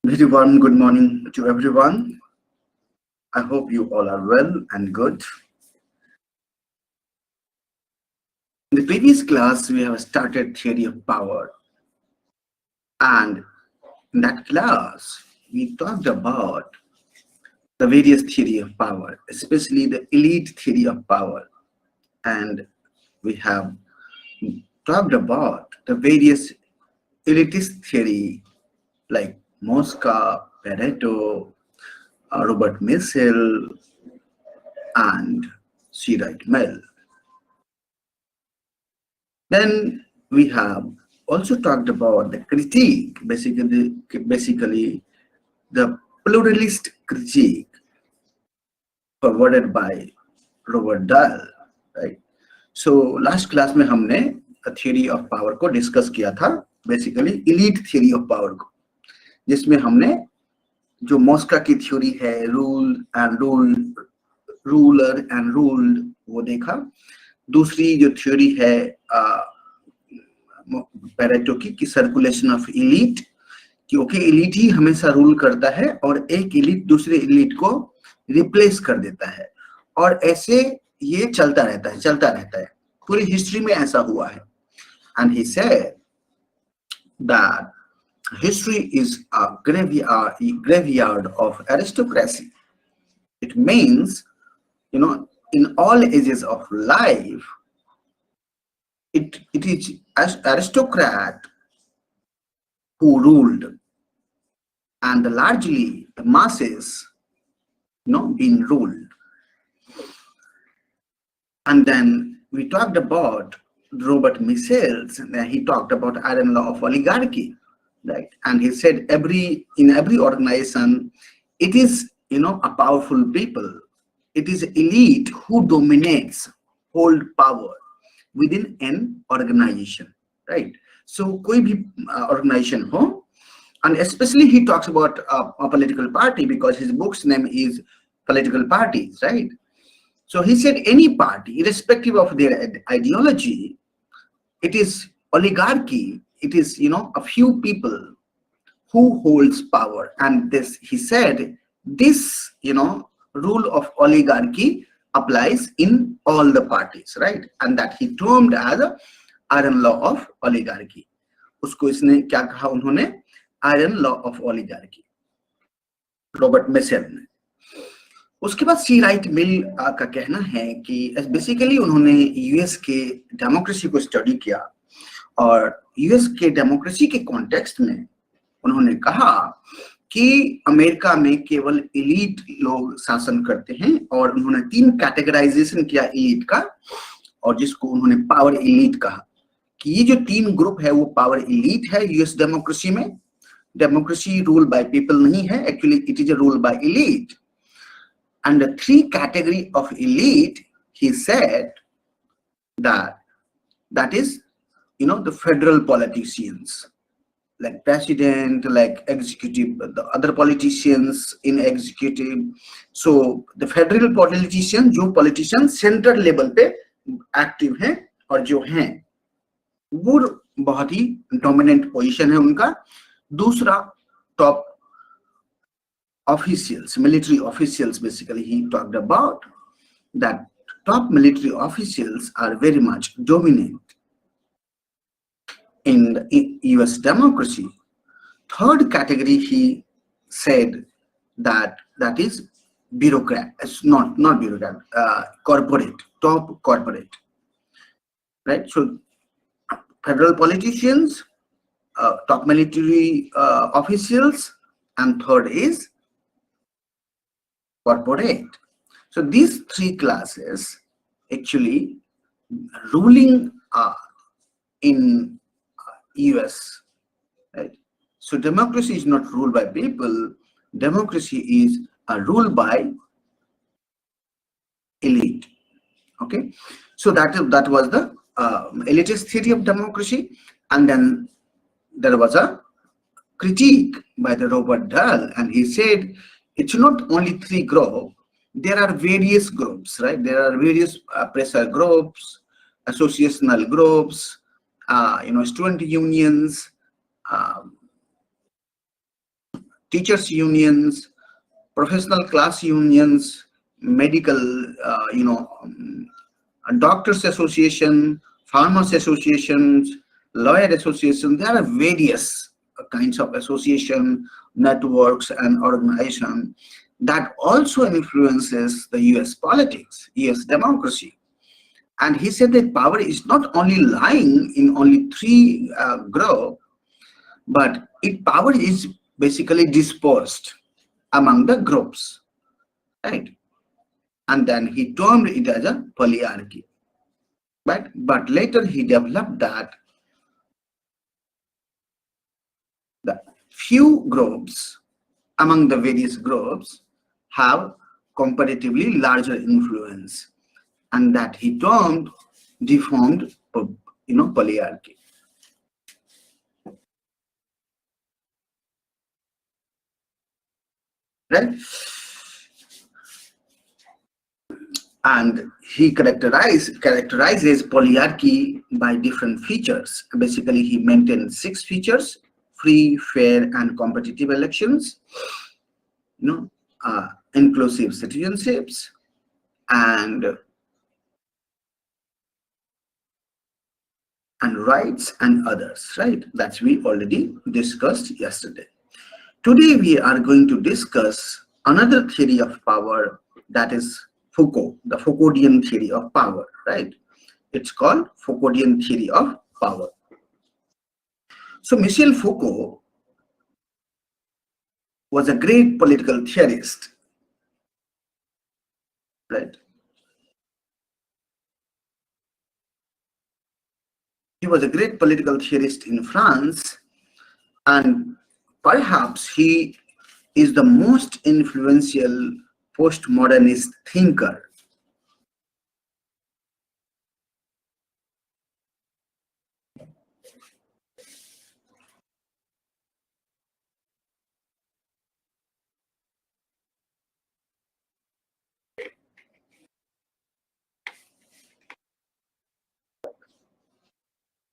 Everyone, good morning to everyone. I hope you all are well and good. In the previous class, we have started theory of power. And in that class, we talked about the various theory of power, especially the elite theory of power. And we have talked about the various elitist theory like Mosca, Pareto, Robert Michel, and C. Wright Mill. Then we have also talked about the critique, basically the pluralist critique forwarded by Robert Dahl, right? So last class में हमने theory of power को discuss किया था, basically elite theory of power को, जिसमें हमने जो मॉस्का की थ्योरी है रूलर एंड रूल्ड वो देखा। दूसरी जो थ्योरी है पैरेटो की सर्कुलेशन ऑफ इलीट, कि ओके इलीट ही हमेशा रूल करता है और एक इलीट दूसरे इलीट को रिप्लेस कर देता है, और ऐसे ये चलता रहता है पूरी हिस्ट्री में ऐसा हुआ है। And he said that history is a graveyard of aristocracy. It means, in all ages of life, it is aristocrat who ruled, and largely the masses, being ruled. And then we talked about Robert Michel, and he talked about iron law of oligarchy. Right, and he said in every organization, it is a powerful people. It is elite who dominates, hold power within an organization, right? So कोई भी organization हो, and especially he talks about a political party because his book's name is Political Parties, right? So he said any party, irrespective of their ideology, it is oligarchy. It is, a few people who holds power. And this, he said, this, rule of oligarchy applies in all the parties, right? And that he termed as a iron law of oligarchy. उसको इसने क्या कहा उन्होंने? Iron law of oligarchy. Robert Michels ने। उसके बाद सी right मिल का कहना है कि बेसिकली उन्होंने यूएस के डेमोक्रेसी को स्टडी किया, और यूएस के डेमोक्रेसी के कॉन्टेक्स्ट में उन्होंने कहा कि अमेरिका में केवल एलीट लोग शासन करते हैं, और उन्होंने 3 कैटेगराइजेशन किया एलीट का, और जिसको उन्होंने पावर एलीट कहा कि ये जो 3 ग्रुप है वो पावर एलीट है यूएस डेमोक्रेसी में। डेमोक्रेसी रूल बाय पीपल नहीं है, actually it is a rule by elite. And the 3 category of elite, he said that is the federal politicians, like president, like executive, the other politicians in executive. So the federal politicians, जो politicians central level पे active हैं और जो हैं वो बहुत ही dominant position है उनका। दूसरा top officials, military officials, basically he talked about that top military officials are very much dominant in the US democracy. Third category, he said that is bureaucrat. It's not bureaucrat, corporate, top corporate, right? So federal politicians, top military officials, and third is corporate. So these 3 classes actually ruling in US, right? So democracy is not ruled by people. Democracy is ruled by elite. Okay, so that was the elitist theory of democracy. And then there was a critique by the Robert Dahl, and he said it's not only 3 groups. There are various groups, right? There are various pressure groups, associational groups, student unions, teachers unions, professional class unions, medical, doctors association, farmers associations, lawyer association. There are various kinds of association, networks, and organization that also influences the US politics, US democracy. And he said that power is not only lying in only three groups, but power is basically dispersed among the groups, right? And then he termed it as a polyarchy. But later he developed that the few groups among the various groups have comparatively larger influence, and that he termed deformed, polyarchy. Right? And he characterizes polyarchy by different features. Basically, he maintained 6 features: free, fair, and competitive elections, inclusive citizenships, and rights and others, right? That's we already discussed yesterday. Today we are going to discuss another theory of power, that is Foucault, the Foucauldian theory of power, right? It's called Foucauldian theory of power. So Michel Foucault was a great political theorist, right? He was a great political theorist in France, and perhaps he is the most influential postmodernist thinker.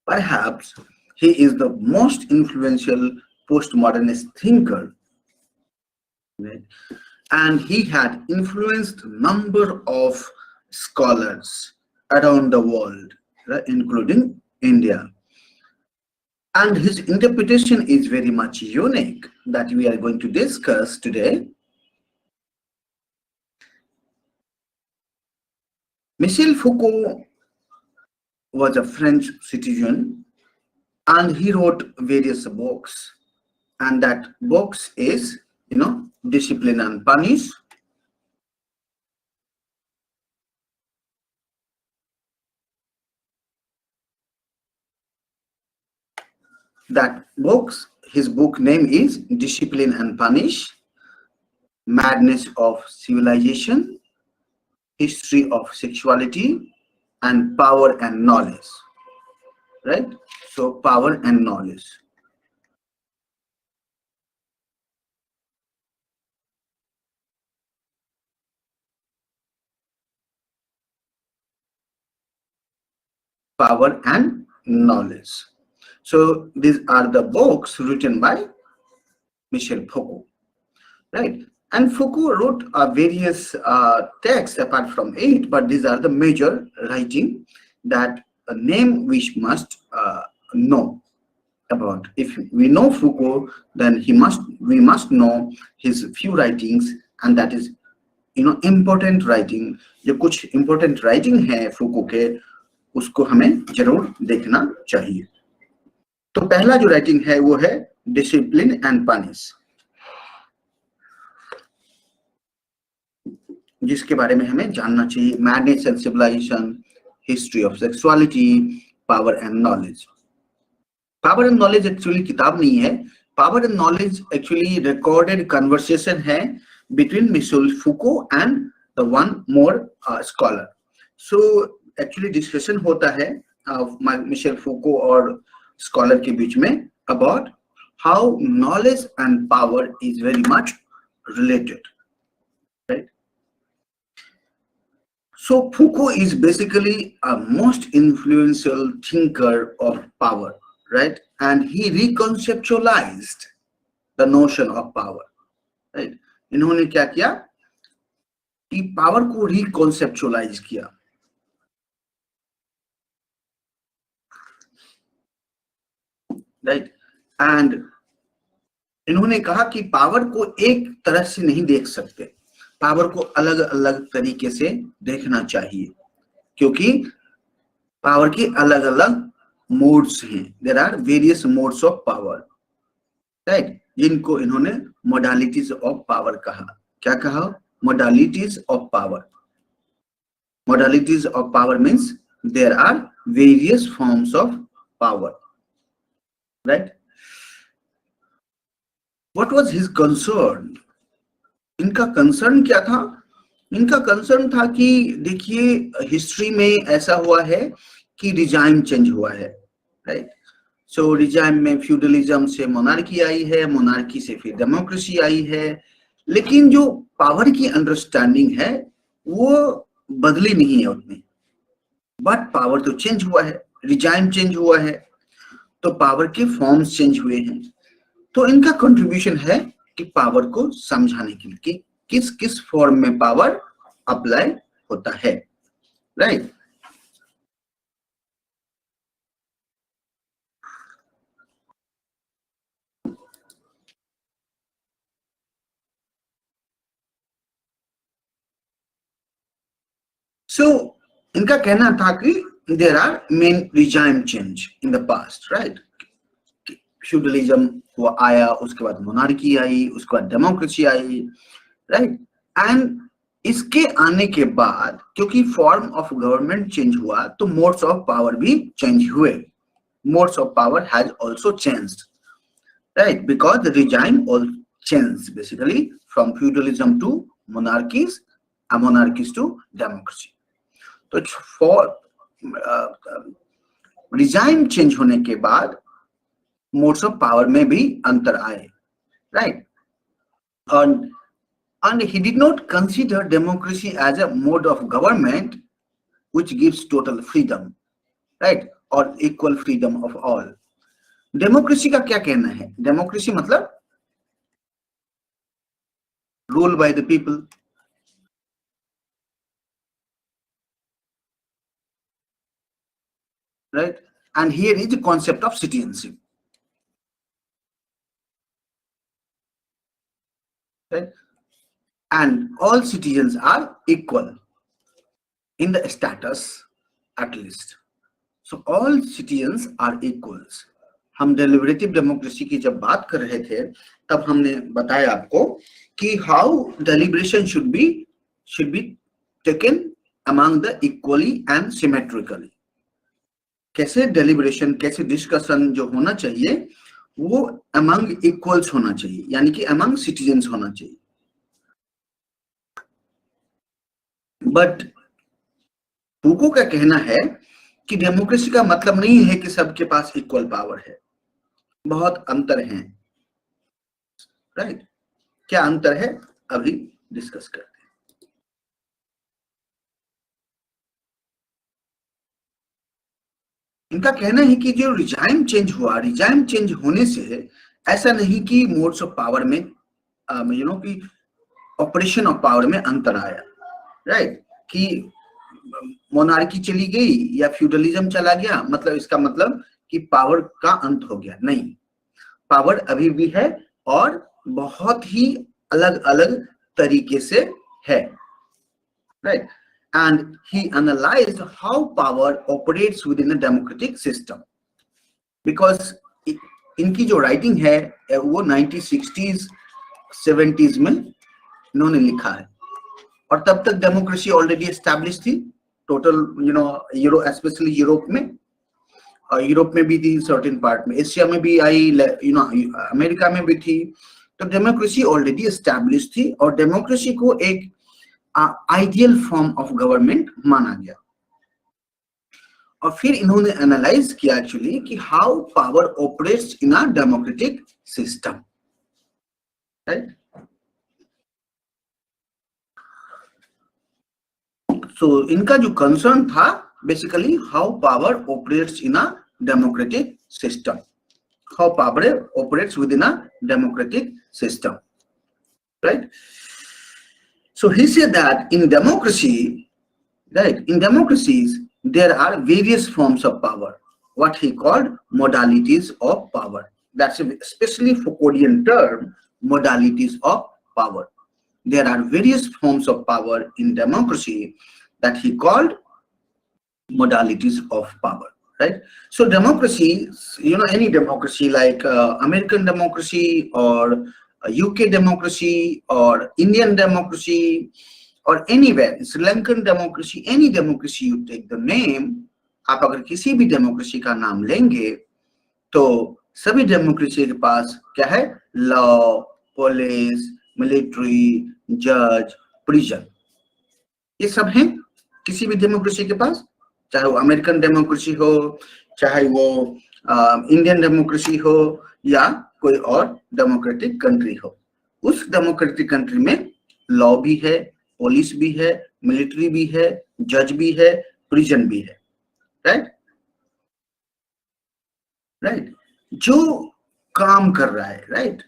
Perhaps he is the most influential postmodernist thinker, right? And he had influenced a number of scholars around the world, right, including India. And his interpretation is very much unique, that we are going to discuss today. Michel Foucault was a French citizen, and he wrote various books, and that books is, Discipline and Punish, his book name is Discipline and Punish, Madness of Civilization, History of Sexuality, and Power and Knowledge, right? So power and knowledge. Power and knowledge. So these are the books written by Michel Foucault, right? And Foucault wrote various texts apart from it, but these are the major writing that a name we must know about. If we know Foucault, then we must know his few writings, and that is, important writing. जो कुछ important writing है Foucault के, उसको हमें जरूर देखना चाहिए. तो पहला जो राइटिंग है वो है डिसिप्लिन एंड पनिश, जिसके बारे में हमें जानना चाहिए. Madness and civilization, history of sexuality, power and knowledge. Power and knowledge actually किताब नहीं है. Power and knowledge actually recorded conversation है between Michel Foucault and the one more scholar. So actually discussion होता है मिशेल फूको और scholar के बीच में about how knowledge and power is very much related, right? So Foucault is basically a most influential thinker of power, right? And he reconceptualized the notion of power, right. इन्होंने क्या किया कि power को रिकॉन्सेप्चुअलाइज किया, right. And इन्होंने कहा कि power को एक तरह से नहीं देख सकते, पावर को अलग अलग तरीके से देखना चाहिए, क्योंकि पावर के अलग अलग मोड्स हैं, there are various modes of power, right, जिनको इन्होंने मोडालिटीज ऑफ पावर कहा। क्या कहा? Modalities of power. Modalities of power means there are various forms of power, right. What was his concern? इनका कंसर्न क्या था? इनका कंसर्न था कि देखिए हिस्ट्री में ऐसा हुआ है कि रिजाइम चेंज हुआ है, राइट। सो रिजाइम में फ्यूडलिज्म से मोनार्की आई है, मोनार्की से फिर डेमोक्रेसी आई है, लेकिन जो पावर की अंडरस्टैंडिंग है वो बदली नहीं है उतनी, बट पावर तो चेंज हुआ है, रिजाइम चेंज हुआ है, तो पावर के फॉर्म्स चेंज हुए हैं। तो इनका कंट्रीब्यूशन है कि पावर को समझाने के लिए कि किस किस फॉर्म में पावर अप्लाई होता है, राइट। सो इनका कहना था कि there are main regime change in the past, right. Feudalism वो आया, उसके बाद मोनार्की आई, उसके बाद डेमोक्रेसी आई, राइट। एंड इसके आने के बाद क्योंकि फॉर्म ऑफ गवर्नमेंट चेंज हुआ तो मोड्स ऑफ पावर भी चेंज हुए, modes of power has also changed, right, because the regime all changed basically from feudalism to monarchies and monarchies to democracy. तो for regime change होने के बाद modes of power में भी अंतर आए, right, and he did not consider democracy as a mode of government which gives total freedom, right, or equal freedom of all. Democracy का क्या कहना है? डेमोक्रेसी मतलब rule by the people, right, and here is the concept of citizenship, right, and all citizens are equal in the status at least, so all citizens are equals. हम deliberative democracy की जब बात कर रहे थे तब हमने बताया आपको कि how deliberation should be taken among the equally and symmetrically, कैसे डेलिब्रेशन, कैसे डिस्कशन जो होना चाहिए वो अमंग इक्वल्स होना चाहिए, यानी कि अमंग सिटीजन्स होना चाहिए। बट फूको का कहना है कि डेमोक्रेसी का मतलब नहीं है कि सबके पास इक्वल पावर है, बहुत अंतर है, राइट। क्या अंतर है अभी डिस्कस करते हैं। इनका कहना है कि जो रिजाइम चेंज हुआ, रिजाइम चेंज होने से ऐसा नहीं कि मोड्स ऑफ पावर में कि ऑपरेशन ऑफ पावर में अंतर आया, राइट, कि मोनार्की चली गई या फ्यूडलिज्म चला गया मतलब इसका मतलब कि पावर का अंत हो गया, नहीं, पावर अभी भी है और बहुत ही अलग अलग तरीके से है, right. And he analyzed how power operates within a democratic system, because इनकी जो राइटिंग है वो 1960s 70s में इन्होंने लिखा है, और तब तक डेमोक्रेसी ऑलरेडी एस्टैब्लिश थी टोटल स्पेशली यूरोप में, और यूरोप में भी थी, सर्टेन पार्ट में एशिया में भी आई, अमेरिका में भी थी, तो डेमोक्रेसी ऑलरेडी एस्टैब्लिश थी और डेमोक्रेसी को एक आइडियल फॉर्म ऑफ गवर्नमेंट माना गया। और फिर इन्होंने एनालाइज किया एक्चुअली कि how power operates in a democratic system, right. So इनका जो कंसर्न था basically how power operates in a democratic system. how power operates within a democratic system, right? So he said that in democracy, right, in democracies, there are various forms of power, what he called modalities of power. That's especially Foucauldian term, modalities of power. There are various forms of power in democracy that he called modalities of power, right? So democracy, any democracy like American democracy or UK democracy or Indian democracy or anywhere, Sri Lankan democracy, any democracy you take the name, आप अगर किसी भी democracy का नाम लेंगे तो सभी democracy के पास क्या है? लॉ, पुलिस, मिलिट्री, जज, प्रिजन, ये सब हैं किसी भी डेमोक्रेसी के पास, चाहे वो अमेरिकन डेमोक्रेसी हो, चाहे वो इंडियन डेमोक्रेसी हो या कोई और डेमोक्रेटिक कंट्री हो। उस डेमोक्रेटिक कंट्री में लॉ भी है, पुलिस भी है, मिलिट्री भी है, जज भी है, प्रिजन भी है, राइट? जो काम कर रहा है, राइट?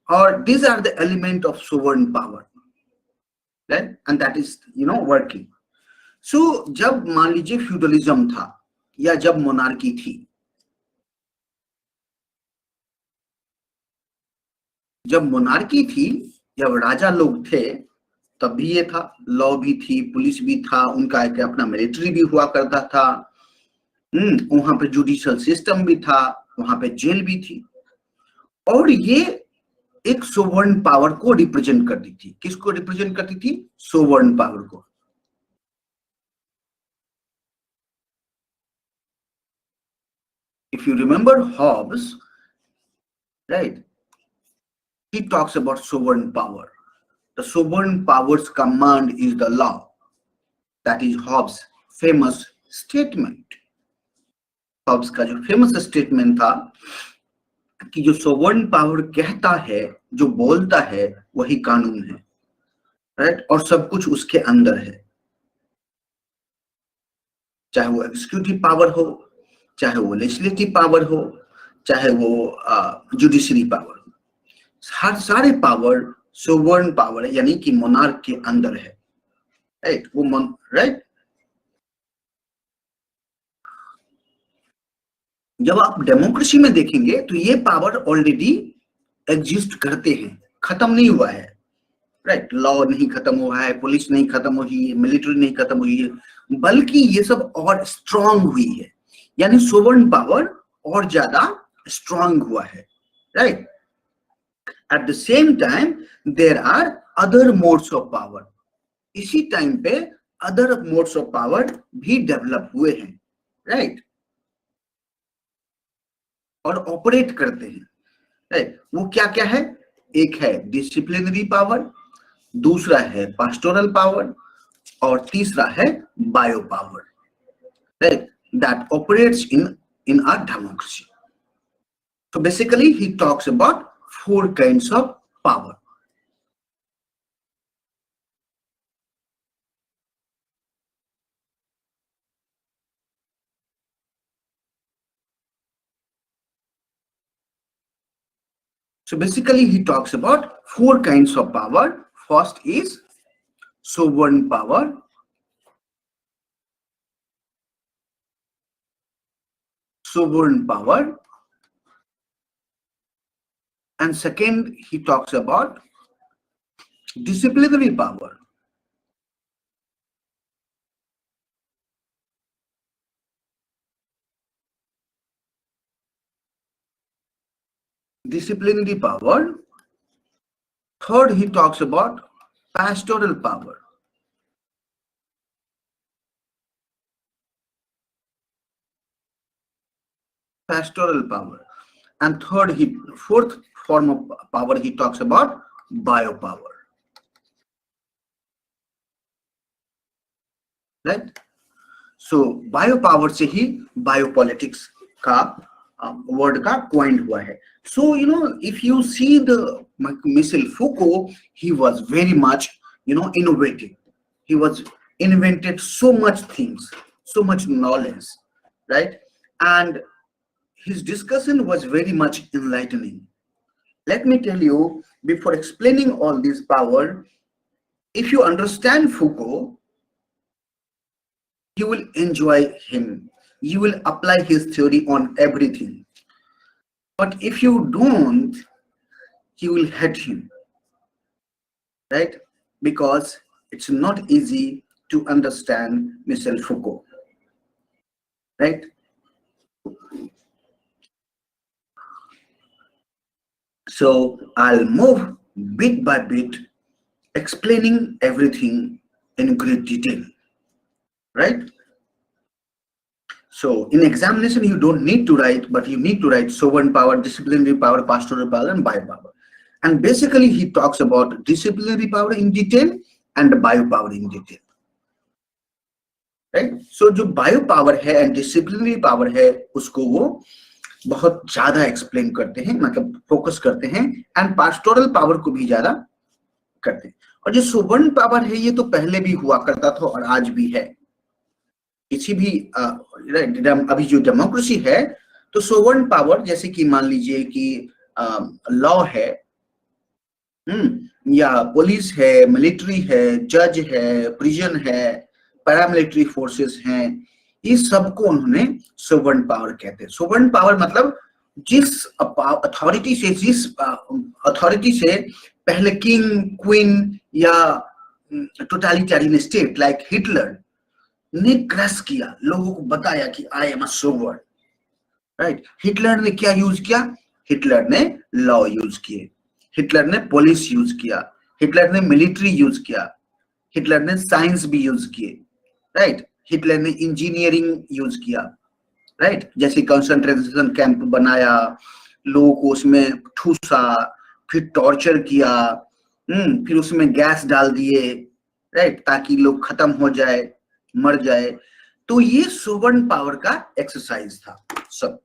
और these are the element of sovereign power, right? And that is working. So जब मान लीजिए फ्यूडलिज्म था या जब मोनार्की थी, जब मोनार्की थी, जब राजा लोग थे, तब भी ये था, लॉ भी थी, पुलिस भी था, उनका एक अपना मिलिट्री भी हुआ करता था, वहां पे जुडिशियल सिस्टम भी था, वहां पे जेल भी थी, और ये एक सोवरेन पावर को रिप्रेजेंट करती थी। किसको रिप्रेजेंट करती थी? सोवरेन पावर को। If you remember Hobbes, right, he talks about sovereign power. The sovereign power's command is the law. That is Hobbes' famous statement. Hobbes का जो famous statement था कि जो sovereign power कहता है, जो बोलता है, वही कानून है, राइट? और सब कुछ उसके अंदर है, चाहे वो एग्जीक्यूटिव पावर हो, चाहे वो लेजिस्लेटिव पावर हो, चाहे वो जुडिशरी पावर हो, हर सारे पावर सोवरेन पावर है, यानी कि मोनार्क के अंदर है, राइट? वो राइट, जब आप डेमोक्रेसी में देखेंगे तो ये पावर ऑलरेडी एग्जिस्ट करते हैं, खत्म नहीं हुआ है, राइट? लॉ नहीं खत्म हुआ है, पुलिस नहीं खत्म हुई है, मिलिट्री नहीं खत्म हुई है, बल्कि ये सब और स्ट्रांग हुई है, यानी सोवरेन पावर और ज्यादा स्ट्रांग हुआ है, right? At the same time there are other modes of power, इसी टाइम पे अदर मोड्स ऑफ पावर भी डेवलप हुए हैं, राइट? और ऑपरेट करते हैं, राइट? वो क्या क्या है? एक है डिसिप्लिनरी पावर, दूसरा है पास्टोरल पावर, और तीसरा है bio power, right? That operates in a democracy. So basically he talks about 4 kinds of power. So basically he talks about 4 kinds of power. First is sovereign power, and second he talks about disciplinary power, third he talks about pastoral power, and fourth form of power he talks about bio power, right? So bio power से ही biopolitics का word का coined हुआ है. So if you see the Michel Foucault, he was very much innovative. He was invented so much things, so much knowledge, right? And his discussion was very much enlightening. Let me tell you, before explaining all this power, if you understand Foucault, you will enjoy him. You will apply his theory on everything. But if you don't, you will hate him, right? Because it's not easy to understand Michel Foucault, right? So I'll move bit by bit, explaining everything in great detail, right? So in examination, you don't need to write, but you need to write sovereign power, disciplinary power, pastoral power, and biopower. And basically, he talks about disciplinary power in detail and biopower in detail, right? So जो biopower है and disciplinary power है, उसको वो बहुत ज्यादा explain करते हैं, मतलब फोकस करते हैं, एंड पास्टोरल पावर को भी ज्यादा करते हैं. और जो सोवरेन पावर है, ये तो पहले भी हुआ करता था और आज भी है. किसी भी अभी जो डेमोक्रेसी है, तो सोवरेन पावर जैसे कि मान लीजिए कि लॉ है, या पुलिस है, मिलिट्री है, जज है, प्रिजन है, पैरामिलिट्री फोर्सेस हैं, ये सबको उन्होंने सोवरेन पावर कहते हैं. सोवरेन पावर मतलब जिस अथॉरिटी से पहले किंग, क्वीन या टोटलिटेरियन स्टेट लाइक हिटलर ने क्रश किया, लोगों को बताया कि I am a sovereign, right. Hitler ने क्या यूज किया? हिटलर ने लॉ यूज किए, हिटलर ने पुलिस यूज किया, हिटलर ने मिलिट्री यूज किया, हिटलर ने साइंस भी यूज किए, राइट. हिटलर ने इंजीनियरिंग यूज किया, राइट. जैसे कंसंट्रेशन कैंप बनाया, लोगों को उसमें ठूसा, फिर टॉर्चर किया, फिर उसमें गैस डाल दिए, राइट, ताकि लोग खत्म हो जाए, मर जाए. तो ये सोवरेन पावर का एक्सरसाइज था सब.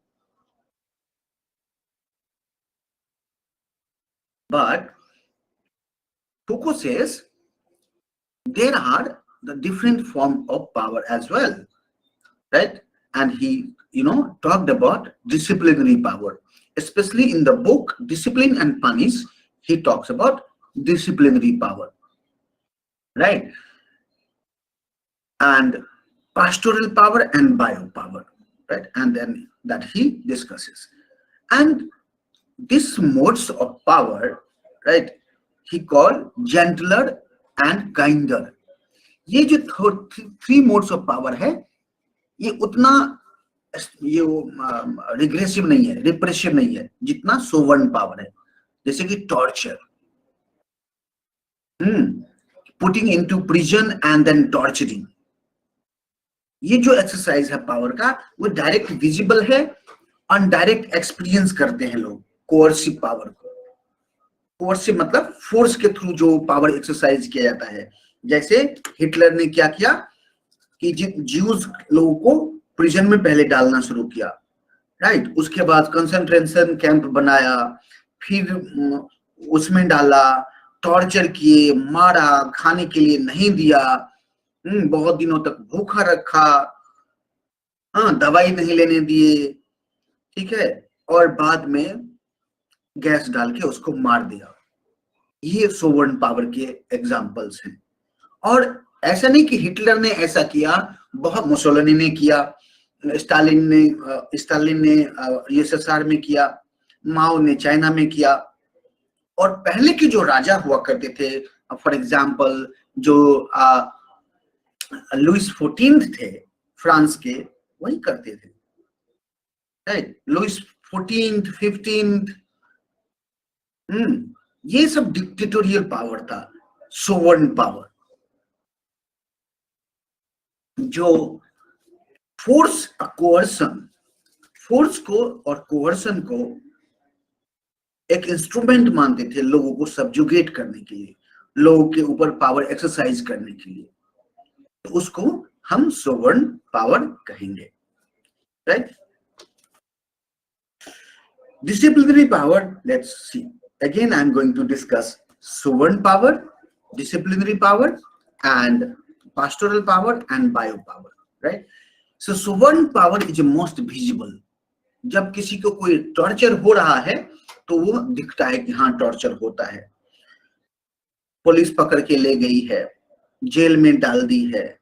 But Foucault says there are the different form of power as well, right? And he, talked about disciplinary power, especially in the book Discipline and Punish. He talks about disciplinary power, right? And pastoral power and biopower, right? And then that he discusses. And these modes of power, right, he called gentler and kinder. ये जो three modes of power है, ये उतना ये regressive नहीं है, repressive नहीं है, जितना सोवरेन पावर है. जैसे कि torture, putting into prison and then torturing. ये जो एक्सरसाइज है पावर का, वो डायरेक्ट विजिबल है, अनडायरेक्ट एक्सपीरियंस करते हैं लोग कोर्सिव पावर को. कोर्सिव मतलब फोर्स के थ्रू जो पावर एक्सरसाइज किया जाता है. जैसे हिटलर ने क्या किया कि ज्यूज लोगों को प्रिजन में पहले डालना शुरू किया, राइट. उसके बाद कंसंट्रेशन कैंप बनाया, फिर उसमें डाला, टॉर्चर किए, मारा, खाने के लिए नहीं दिया, बहुत दिनों तक भूखा रखा, दवाई नहीं लेने दिए, ठीक है, और बाद में गैस डाल के उसको मार दिया. ये सोवरेन पावर के एग्जांपल्स हैं. और ऐसा नहीं कि हिटलर ने ऐसा किया, बहुत मुसोलिनी ने किया, स्टालिन ने यूएसएसआर में किया, माओ ने चाइना में किया. और पहले के जो राजा हुआ करते थे, फॉर एग्जांपल जो लुइस 14 थे फ्रांस के, वही करते थे, राइट. लुइस 14, 15, ये सब डिक्टेटोरियल पावर था, सोवरेन पावर. जो फोर्स कोअर्सन, फोर्स को और कोअर्सन को एक इंस्ट्रूमेंट मानते थे लोगों को सब्जुगेट करने के लिए, लोगों के ऊपर पावर एक्सरसाइज करने के लिए, तो उसको हम सोवरेन पावर कहेंगे, right. Disciplinary power, let's see. Again, I'm going to discuss sovereign power, disciplinary power, and pastoral power and biopower, right? So sovereign power is the most visible, जब किसी को कोई टॉर्चर हो रहा है तो वो दिखता है कि हाँ टॉर्चर होता है, पुलिस पकड़ के ले गई है, जेल में डाल दी है।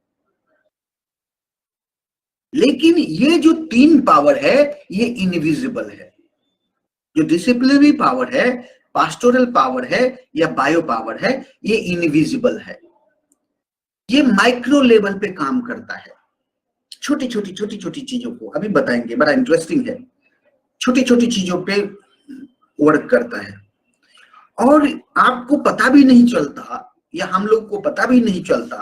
लेकिन ये जो 3 पावर है ये इनविजिबल है। जो डिसिप्लिनरी पावर है, पास्टोरल पावर है या बायो पावर है, ये इनविजिबल है। ये माइक्रो लेवल पे काम करता है, छोटी छोटी चीजों को अभी बताएंगे, बड़ा इंटरेस्टिंग है। छोटी छोटी चीजों पे वर्क करता है और आपको पता भी नहीं चलता या हम लोग को पता भी नहीं चलता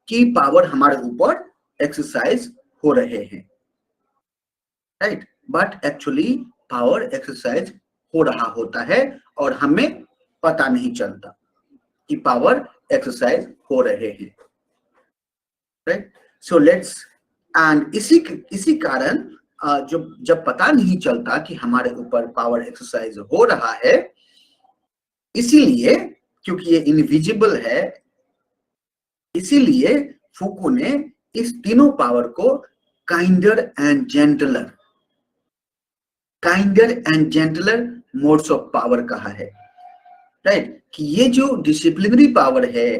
कि पावर हमारे ऊपर एक्सरसाइज हो रहे हैं, right. But actually power exercise हो रहा होता है और हमें पता नहीं चलता कि पावर एक्सरसाइज हो रहे हैं, राइट। सो लेट्स एंड इसी कारण जब पता नहीं चलता कि हमारे ऊपर पावर एक्सरसाइज हो रहा है, इसीलिए क्योंकि ये इनविजिबल है, इसीलिए फूको ने इस तीनों पावर को kinder and gentler modes of power कहा है, राइट। कि ये जो डिसिप्लिनरी पावर है,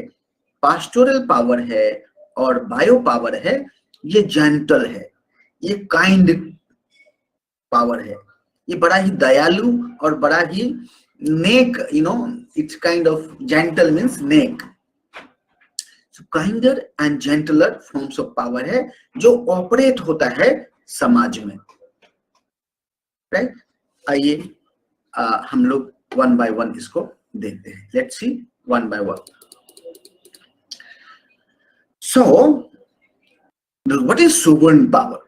पास्टोरल पावर है और बायो पावर है, ये जेंटल है, ये काइंड पावर है, ये बड़ा ही दयालु और बड़ा ही नेक, it's kind of gentle means नेक। Kinder and gentler forms of power है जो ऑपरेट होता है समाज में, राइट। आइए हम लोग वन बाय वन इसको देखते हैं। Let's see one by one. So what is sovereign power?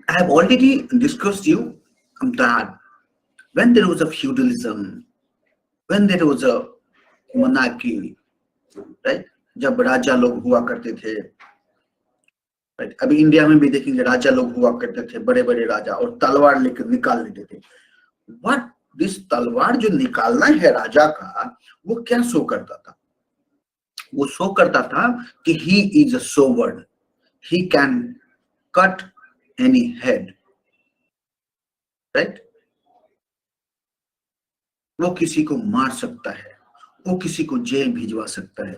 I have already discussed you that when there was a feudalism, when there was a monarchy, right? जब राजा लोग हुआ करते थे, right? अभी India में भी देखेंगे राजा लोग हुआ करते थे, बड़े बड़े राजा, और तलवार लेकर निकाल लेते थे। What this तलवार जो निकालना है राजा का, वो क्या शो करता था? वो शो करता था कि he is a sovereign, he can cut any head, right? वो किसी को मार सकता है, वो किसी को जेल भिजवा सकता है,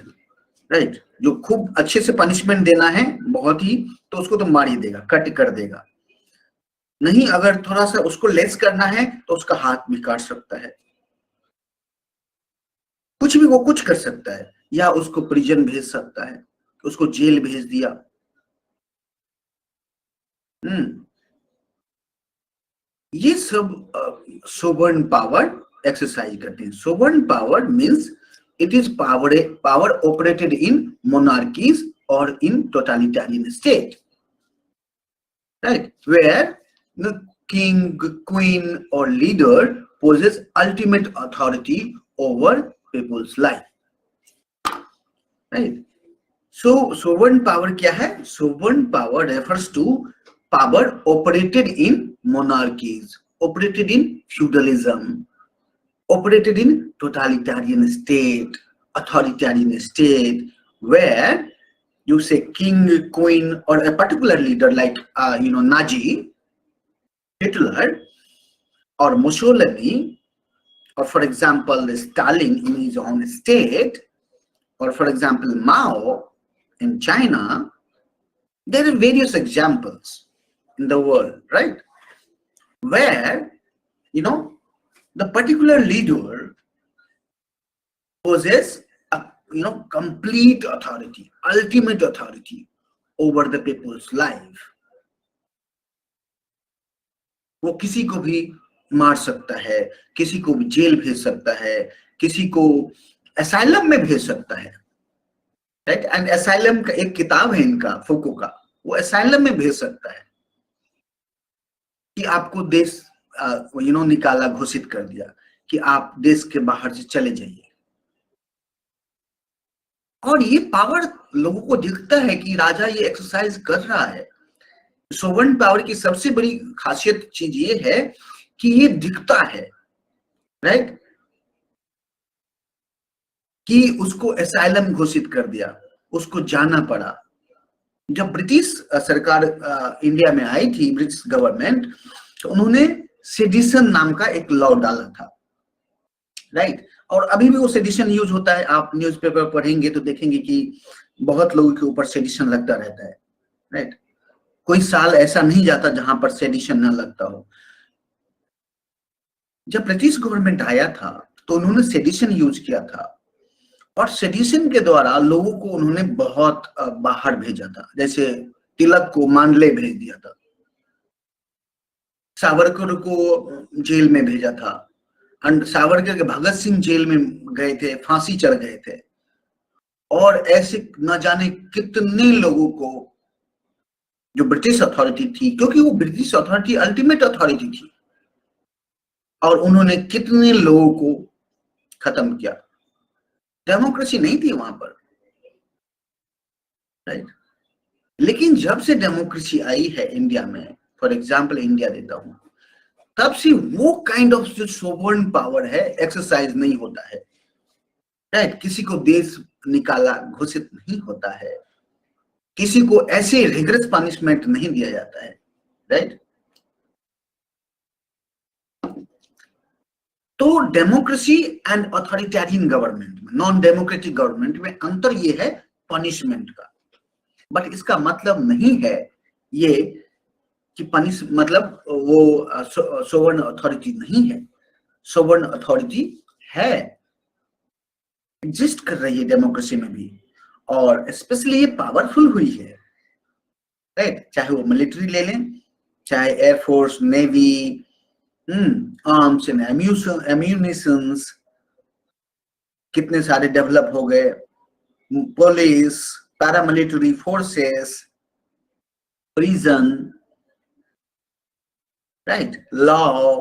राइट। जो खूब अच्छे से पनिशमेंट देना है बहुत ही, तो उसको तो मार ही देगा, कट कर देगा। नहीं, अगर थोड़ा सा उसको लेस करना है तो उसका हाथ भी काट सकता है, कुछ भी वो कुछ कर सकता है, या उसको प्रिजन भेज सकता है, उसको जेल भेज दिया। ये सब सोवरेन पावर एक्सरसाइज करते हैं। Sovereign power means it is power operated in monarchies or in totalitarian state, right, where the king, queen or leader possesses ultimate authority over people's life, right. So sovereign power क्या है? Sovereign power refers to power operated in monarchies, operated in feudalism, operated in totalitarian state, authoritarian state, where you say king, queen, or a particular leader like Nazi, Hitler, or Mussolini, or for example Stalin in his own state, or for example Mao in China. There are various examples in the world, right, where the particular leader possesses a complete authority, ultimate authority over the people's life. वो किसी को भी मार सकता है, किसी को भी जेल भेज सकता है, किसी को असाइलम में भेज सकता है, राइट। एंड असाइलम का एक किताब है इनका, फूको का, वो असाइलम में भेज सकता है कि आपको देश निकाला, घोषित कर दिया कि आप देश के बाहर से चले जाइए। और ये पावर लोगों को दिखता है कि राजा ये एक्सरसाइज कर रहा है। सोवरेन पावर की सबसे बड़ी खासियत चीज ये है कि ये दिखता है, राइट, कि उसको असाइलम घोषित कर दिया, उसको जाना पड़ा, जब ब्रिटिश सरकार इंडिया में आई थी, ब्रिटिश गवर्नमेंट, तो उन्होंने सेडिशन नाम का एक लॉ डाला था, राइट। और अभी भी वो सेडिशन यूज होता है, आप न्यूज़पेपर पढ़ेंगे तो देखेंगे कि बहुत लोगों के ऊपर सेडिशन लगता रहता है, राइट। कोई साल ऐसा नहीं जाता जहां पर सेडिशन ना लगता हो। जब ब्रिटिश गवर्नमेंट आया था तो उन्होंने सेडिशन यूज किया था, और सेडिशन के द्वारा लोगों को उन्होंने बहुत बाहर भेजा था। जैसे तिलक को मांडले भेज दिया था, सावरकर को जेल में भेजा था, सावरकर के भगत सिंह जेल में गए थे, फांसी चढ़ गए थे, और ऐसे न जाने कितने लोगों को जो ब्रिटिश अथॉरिटी थी, क्योंकि वो ब्रिटिश अथॉरिटी अल्टीमेट अथॉरिटी थी, और उन्होंने कितने लोगों को खत्म किया। डेमोक्रेसी नहीं थी वहां पर, राइट। लेकिन जब से डेमोक्रेसी आई है इंडिया में, फॉर एग्जाम्पल इंडिया देता हूं, तब से वो काइंड ऑफ जो सोवरेन पावर है एक्सरसाइज नहीं होता है, राइट। किसी को देश निकाला घोषित नहीं होता है, किसी को ऐसे रिग्रेस पनिशमेंट नहीं दिया जाता है, राइट। तो डेमोक्रेसी एंड अथॉरिटेरियन गवर्नमेंट में, नॉन डेमोक्रेटिक गवर्नमेंट में अंतर ये है पनिशमेंट का। बट इसका मतलब नहीं है ये कि पनिश मतलब वो सोवरेन अथॉरिटी नहीं है। सोवरेन अथॉरिटी है, एग्जिस्ट कर रही है डेमोक्रेसी में भी, और स्पेशली ये पावरफुल हुई है, राइट। चाहे वो मिलिट्री ले लें, चाहे air force, navy, arms and ammunitions कितने सारे डेवलप हो गए, police, paramilitary forces, prison, right, law,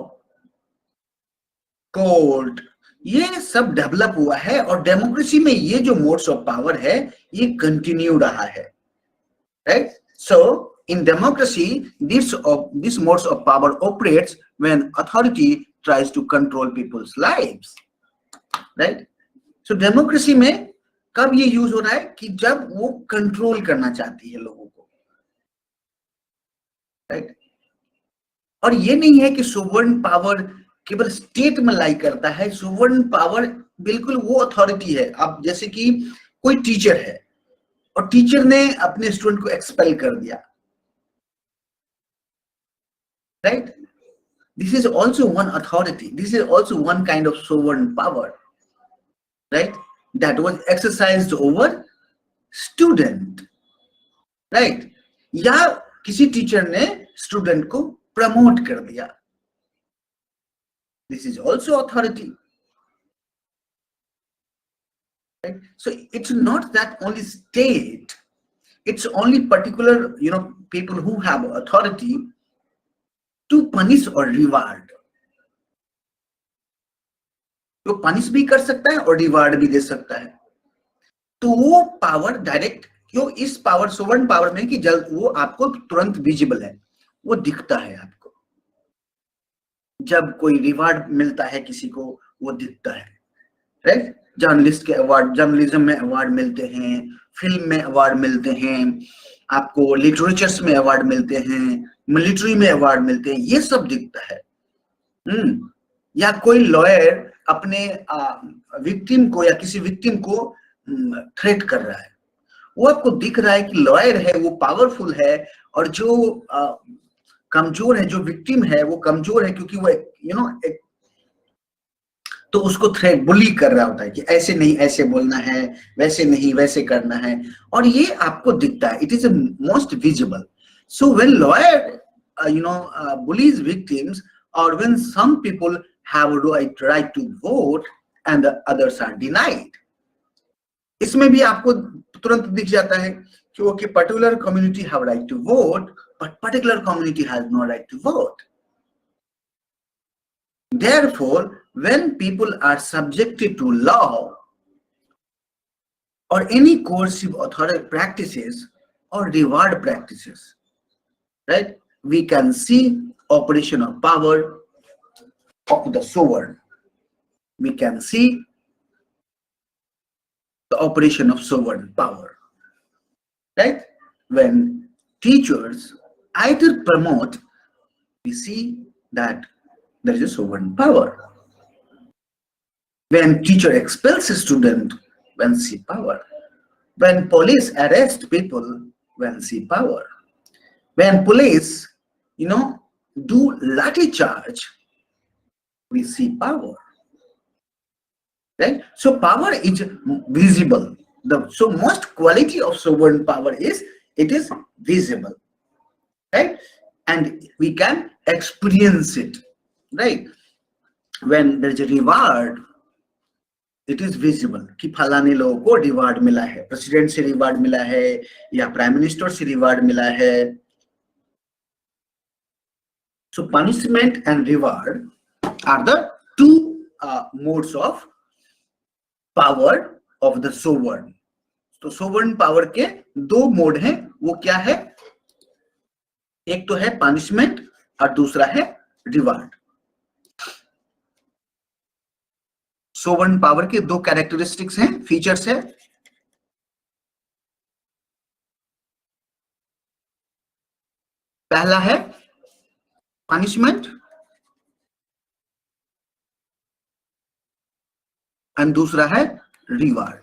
court, ये सब डेवलप हुआ है। और डेमोक्रेसी में ये जो मोड्स ऑफ पावर है ये कंटिन्यू रहा है, right. So in democracy this modes of power operates when authority tries to control people's lives, right. So democracy में कब ये यूज हो रहा है कि जब वो कंट्रोल करना चाहती है लोगों को, राइट। और ये नहीं है कि सोवरेन पावर केवल स्टेट में लाई करता है। सोवरेन पावर बिल्कुल वो अथॉरिटी है, अब जैसे कि कोई टीचर है और टीचर ने अपने स्टूडेंट को एक्सपेल कर दिया, right. This is also one authority, this is also one kind of sovereign power, right, that was exercised over student, right. या किसी टीचर ने स्टूडेंट को प्रमोट कर दिया, this is also authority, right. So it's not that only state, it's only particular people who have authority to punish or reward. तो punish भी कर सकता है और रिवार्ड भी दे सकता है। तो वो पावर डायरेक्ट क्यों इस पावर सोवरेन पावर में कि जल्द वो आपको तुरंत विजिबल है, वो दिखता है आपको। जब कोई रिवार्ड मिलता है किसी को वो दिखता है, राइट। जर्नलिस्ट के अवार्ड, जर्नलिज्म में अवार्ड मिलते हैं, फिल्म में अवार्ड मिलते हैं, आपको लिटरेचर्स में अवार्ड मिलते हैं, मिलिट्री में अवार्ड मिलते हैं, ये सब दिखता है। या कोई लॉयर अपने विक्टिम को या किसी विक्टिम को थ्रेट कर रहा है, वो आपको दिख रहा है कि लॉयर है, वो पावरफुल है, और जो कमजोर है, जो विक्टिम है वो कमजोर है क्योंकि वो तो उसको थ्रेट बुली कर रहा होता है कि ऐसे नहीं ऐसे बोलना है, वैसे नहीं वैसे करना है, और ये आपको दिखता है। It is most visible. So when lawyer bullies victims, or when some people have a right to vote and the others are denied, इसमें भी आपको तुरंत दिख जाता है कि वो कि particular community have right to vote but particular community has no right to vote. Therefore, when people are subjected to law or any coercive authority practices or reward practices, right, we can see operation of power of the sovereign. We can see the operation of sovereign power, right. when teachers either promote, we see that there is a sovereign power. When teacher expels a student, when see power. When police arrest people, when see power. When police, do lathi charge, we see power. Right? So power is visible. So most quality of sovereign power is it is visible. Right? And we can experience it. Right? When there is a reward, it is visible कि फलाने लोगों को reward मिला है, president से reward मिला है या प्राइम मिनिस्टर से रिवार्ड मिला है. So punishment and reward are the two modes of power of the sovereign. तो sovereign power के दो मोड हैं, वो क्या है? एक तो है punishment और दूसरा है reward. सोवरेन पावर के दो कैरेक्टरिस्टिक्स हैं, फीचर्स है. पहला है पनिशमेंट एंड दूसरा है रिवार्ड.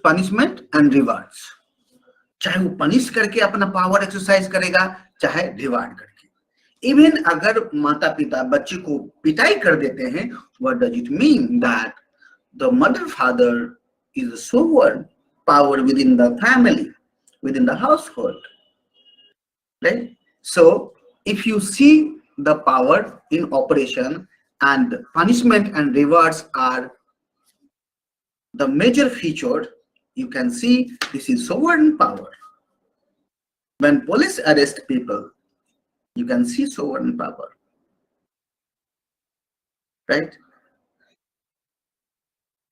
पनिशमेंट एंड रिवार्ड्स, चाहे वो पनिश करके अपना पावर एक्सरसाइज करेगा, चाहे रिवार्ड करके. इवन अगर माता पिता बच्चे को पिटाई कर देते हैं, what does it mean? That the mother father is a sovereign power within the family, within the household, right? So if you see the power in operation, and punishment and rewards are the major feature, you can see this is sovereign power. When police arrest people, you can see sovereign power, right?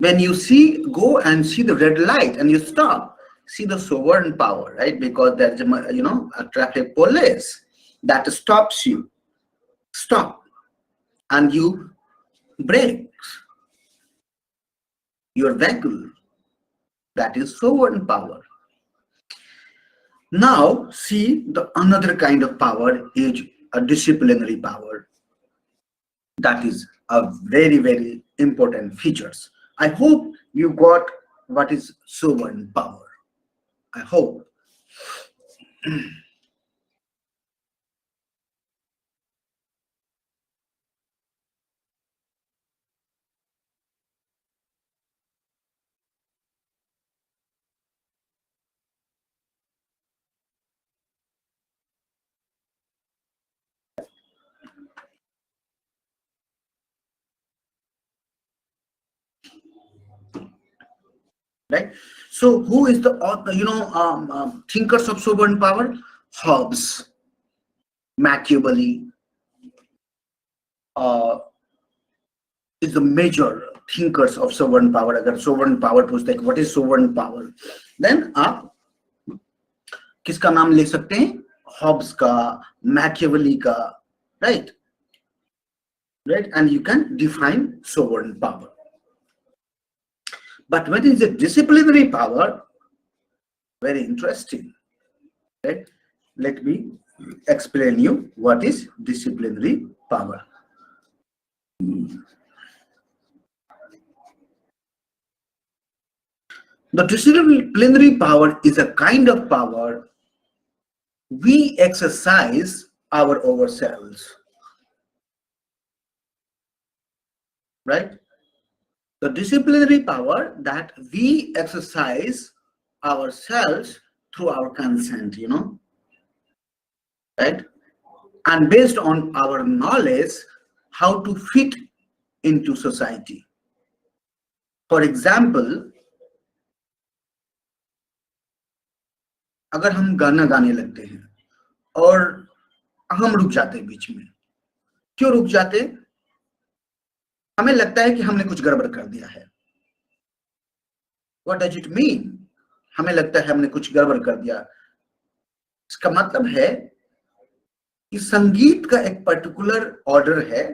When you go and see the red light and you stop, see the sovereign power, right? Because there's a traffic police that stops you, stop, and you brake your vehicle. That is sovereign power. Now see the another kind of power is a disciplinary power. That is a very, very important features. I hope you got what is sovereign power. I hope. Right? So who is the thinkers of sovereign power? Hobbes, Machiavelli is the major thinkers of sovereign power. अगर sovereign power पूछते हैं what is sovereign power, then आप किसका नाम ले सकते हैं? Hobbes का, Machiavelli का, right? Right, and you can define sovereign power. But when is a disciplinary power? Very interesting, right? Let me explain you what is disciplinary power. The disciplinary power is a kind of power we exercise our ourselves, right? The disciplinary power that we exercise ourselves through our consent, right? And based on our knowledge how to fit into society. For example, अगर हम गाना गाने लगते हैं और हम रुक जाते हैं बीच में, क्यों रुक जाते? हमें लगता है कि हमने कुछ गड़बड़ कर दिया है. What does it mean? हमें लगता है हमने कुछ गड़बड़ कर दिया. इसका मतलब है कि संगीत का एक पर्टिकुलर ऑर्डर है,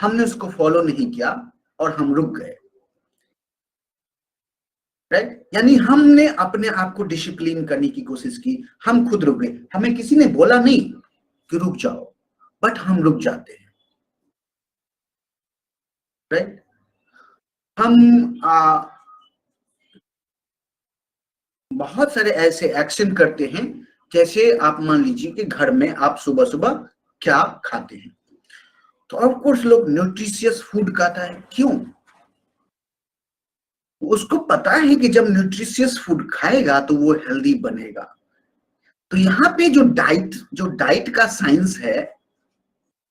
हमने उसको फॉलो नहीं किया और हम रुक गए. राइट, यानी हमने अपने आप को डिसिप्लिन करने की कोशिश की, हम खुद रुक गए, हमें किसी ने बोला नहीं कि रुक जाओ, बट हम रुक जाते हैं, राइट। हम बहुत सारे ऐसे एक्शन करते हैं, जैसे आप मान लीजिए कि घर में आप सुबह सुबह क्या खाते हैं, तो ऑफ कोर्स लोग न्यूट्रिशियस फूड खाता है, क्यों? उसको पता है कि जब न्यूट्रिशियस फूड खाएगा तो वो हेल्दी बनेगा। तो यहाँ पे जो डाइट का साइंस है,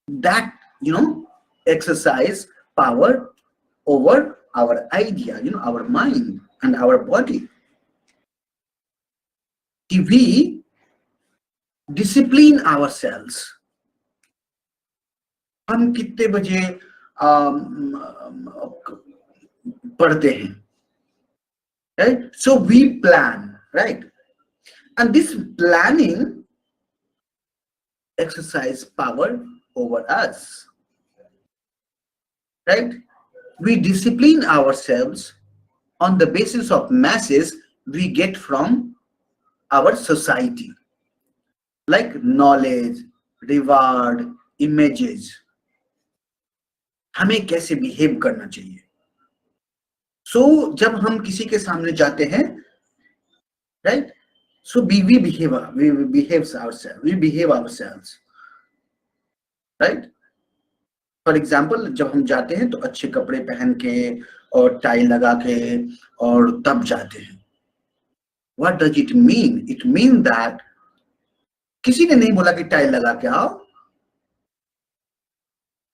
that exercise power over our idea, our mind and our body. We discipline ourselves. हम कितने बजे पढ़ते हैं, right? So we plan, right? And this planning exercise power over us, right? We discipline ourselves on the basis of masses we get from our society, like knowledge, reward, images. हमें कैसे behave करना चाहिए। सो जब हम किसी के सामने जाते हैं, right, so we behave ourselves, right. For example, जब हम जाते हैं तो अच्छे कपड़े पहन के और टाई लगा के और तब जाते हैं। What does it mean? It means that किसी ने नहीं बोला कि टाई लगा के आओ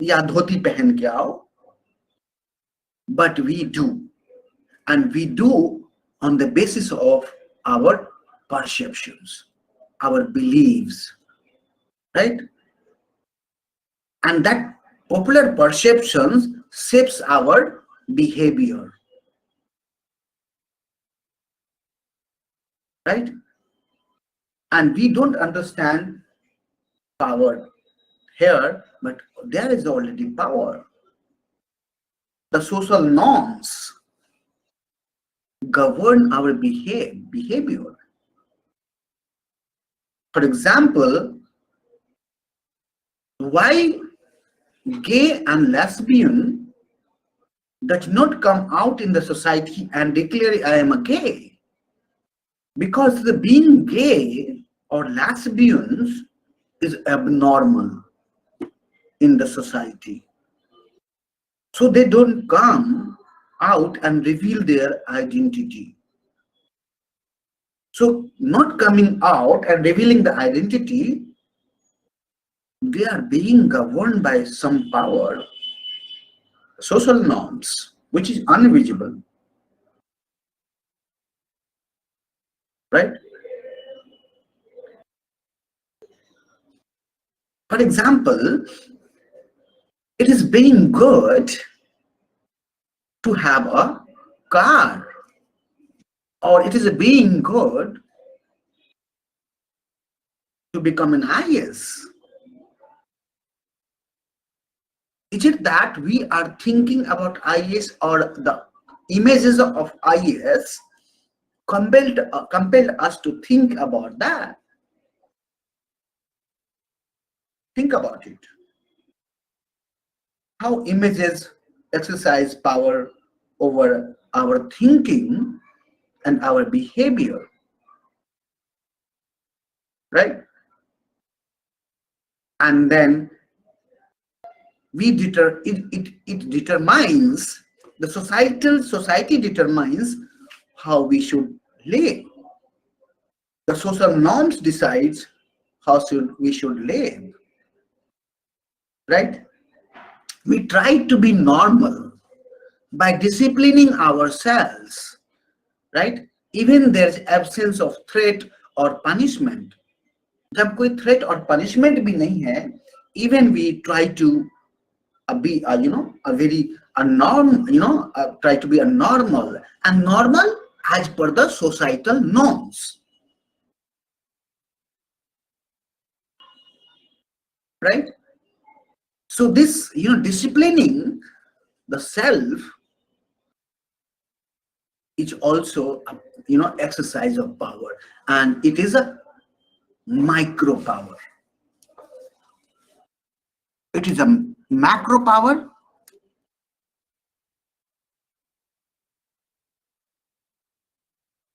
या धोती पहन के आओ, but we do, and we do on the basis of our perceptions, our beliefs, right? And that popular perceptions shapes our behavior, right? And we don't understand power here, but there is already power. The social norms govern our behavior. For example, why gay and lesbian does not come out in the society and declare I am a gay? Because the being gay or lesbians is abnormal in the society. So they don't come out and reveal their identity. So not coming out and revealing the identity, they are being governed by some power, social norms, which is invisible, right? For example, it is being good to have a car, or it is being good to become an IAS. Is it that we are thinking about IAS, or the images of IAS compelled us to think about that? Think about it. How images exercise power over our thinking and our behavior, right? And then it determines, the society determines how we should live. The social norms decides how we should live, right? We try to be normal by disciplining ourselves, right? Even there's absence of threat or punishment. जब कोई threat or punishment भी नहीं है, even we try to be a norm, try to be a normal as per the societal norms, right? So this, disciplining the self is also a, exercise of power, and it is a micro power. It is a macro power.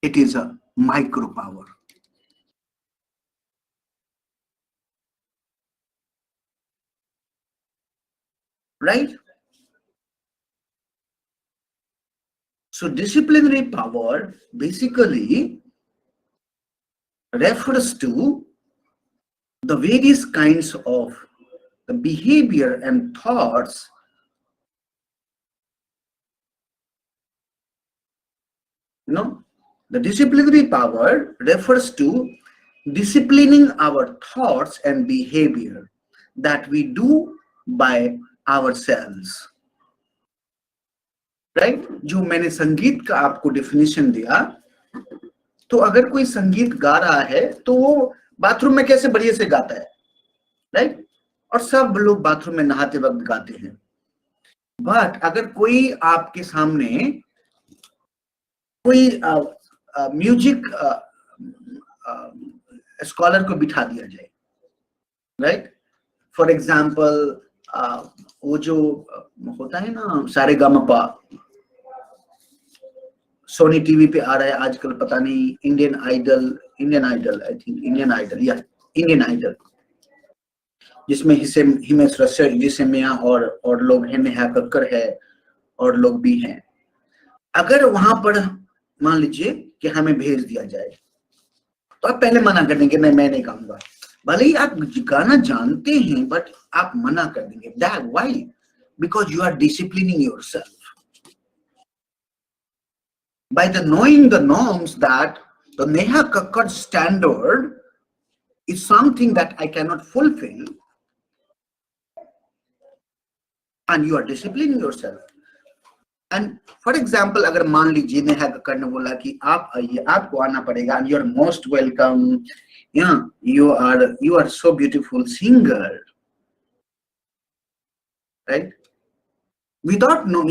It is a micro power. Right? So disciplinary power basically refers to the various kinds of the behavior and thoughts the disciplinary power refers to disciplining our thoughts and behavior that we do by ourselves. Right जो मैंने संगीत का आपको definition दिया, तो अगर कोई संगीत गा रहा है तो वो बाथरूम में कैसे बढ़िया से गाता है, राइट, और सब लोग बाथरूम में नहाते वक्त गाते हैं. बट अगर कोई आपके सामने कोई म्यूजिक स्कॉलर को बिठा दिया जाए, राइट, फॉर एग्जाम्पल वो जो होता है ना सारेगामापा, सोनी टीवी पे आ रहा है आजकल, पता नहीं, Indian Idol I think, Indian Idol जिसमें हिमेश रेशमिया और लोग हैं, नेहा कक्कर है और लोग भी हैं. अगर वहां पर मान लीजिए कि हमें भेज दिया जाए तो आप पहले मना कर देंगे, नहीं मैं नहीं गाऊंगा. भले ही आप गाना जानते हैं बट आप मना कर देंगे. That why? Because you are disciplining yourself by the knowing the norms that the Neha Kakkar standard is something that I cannot fulfill, and you are disciplining yourself. And for example, अगर मान लीजिए नेहा कक्कड़ ने बोला कि आप आइए, आपको आना पड़ेगा, and you are most welcome, you are so beautiful singer, right, without no,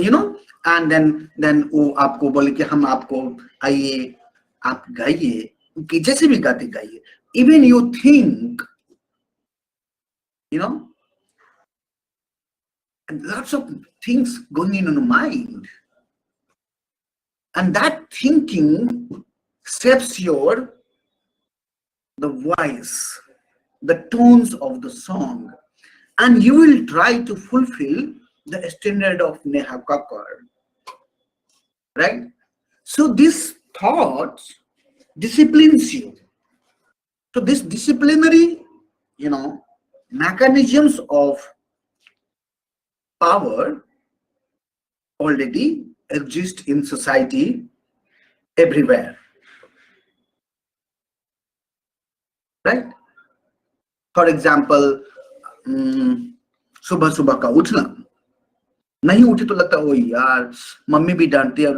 and then वो आपको बोले कि हम आपको आइए, आप गाइए, कि जैसे भी गाते गाइए. Even you think, and lots of things going in your mind, and that thinking shapes the voice, the tones of the song, and you will try to fulfill the standard of Neha Kakkar, right? So this thought disciplines you. So this disciplinary, mechanisms of power already exist in society everywhere, right? For example, सुबह सुबह का उठना, नहीं उठे तो लगता है ओ यार मम्मी भी डांटती है,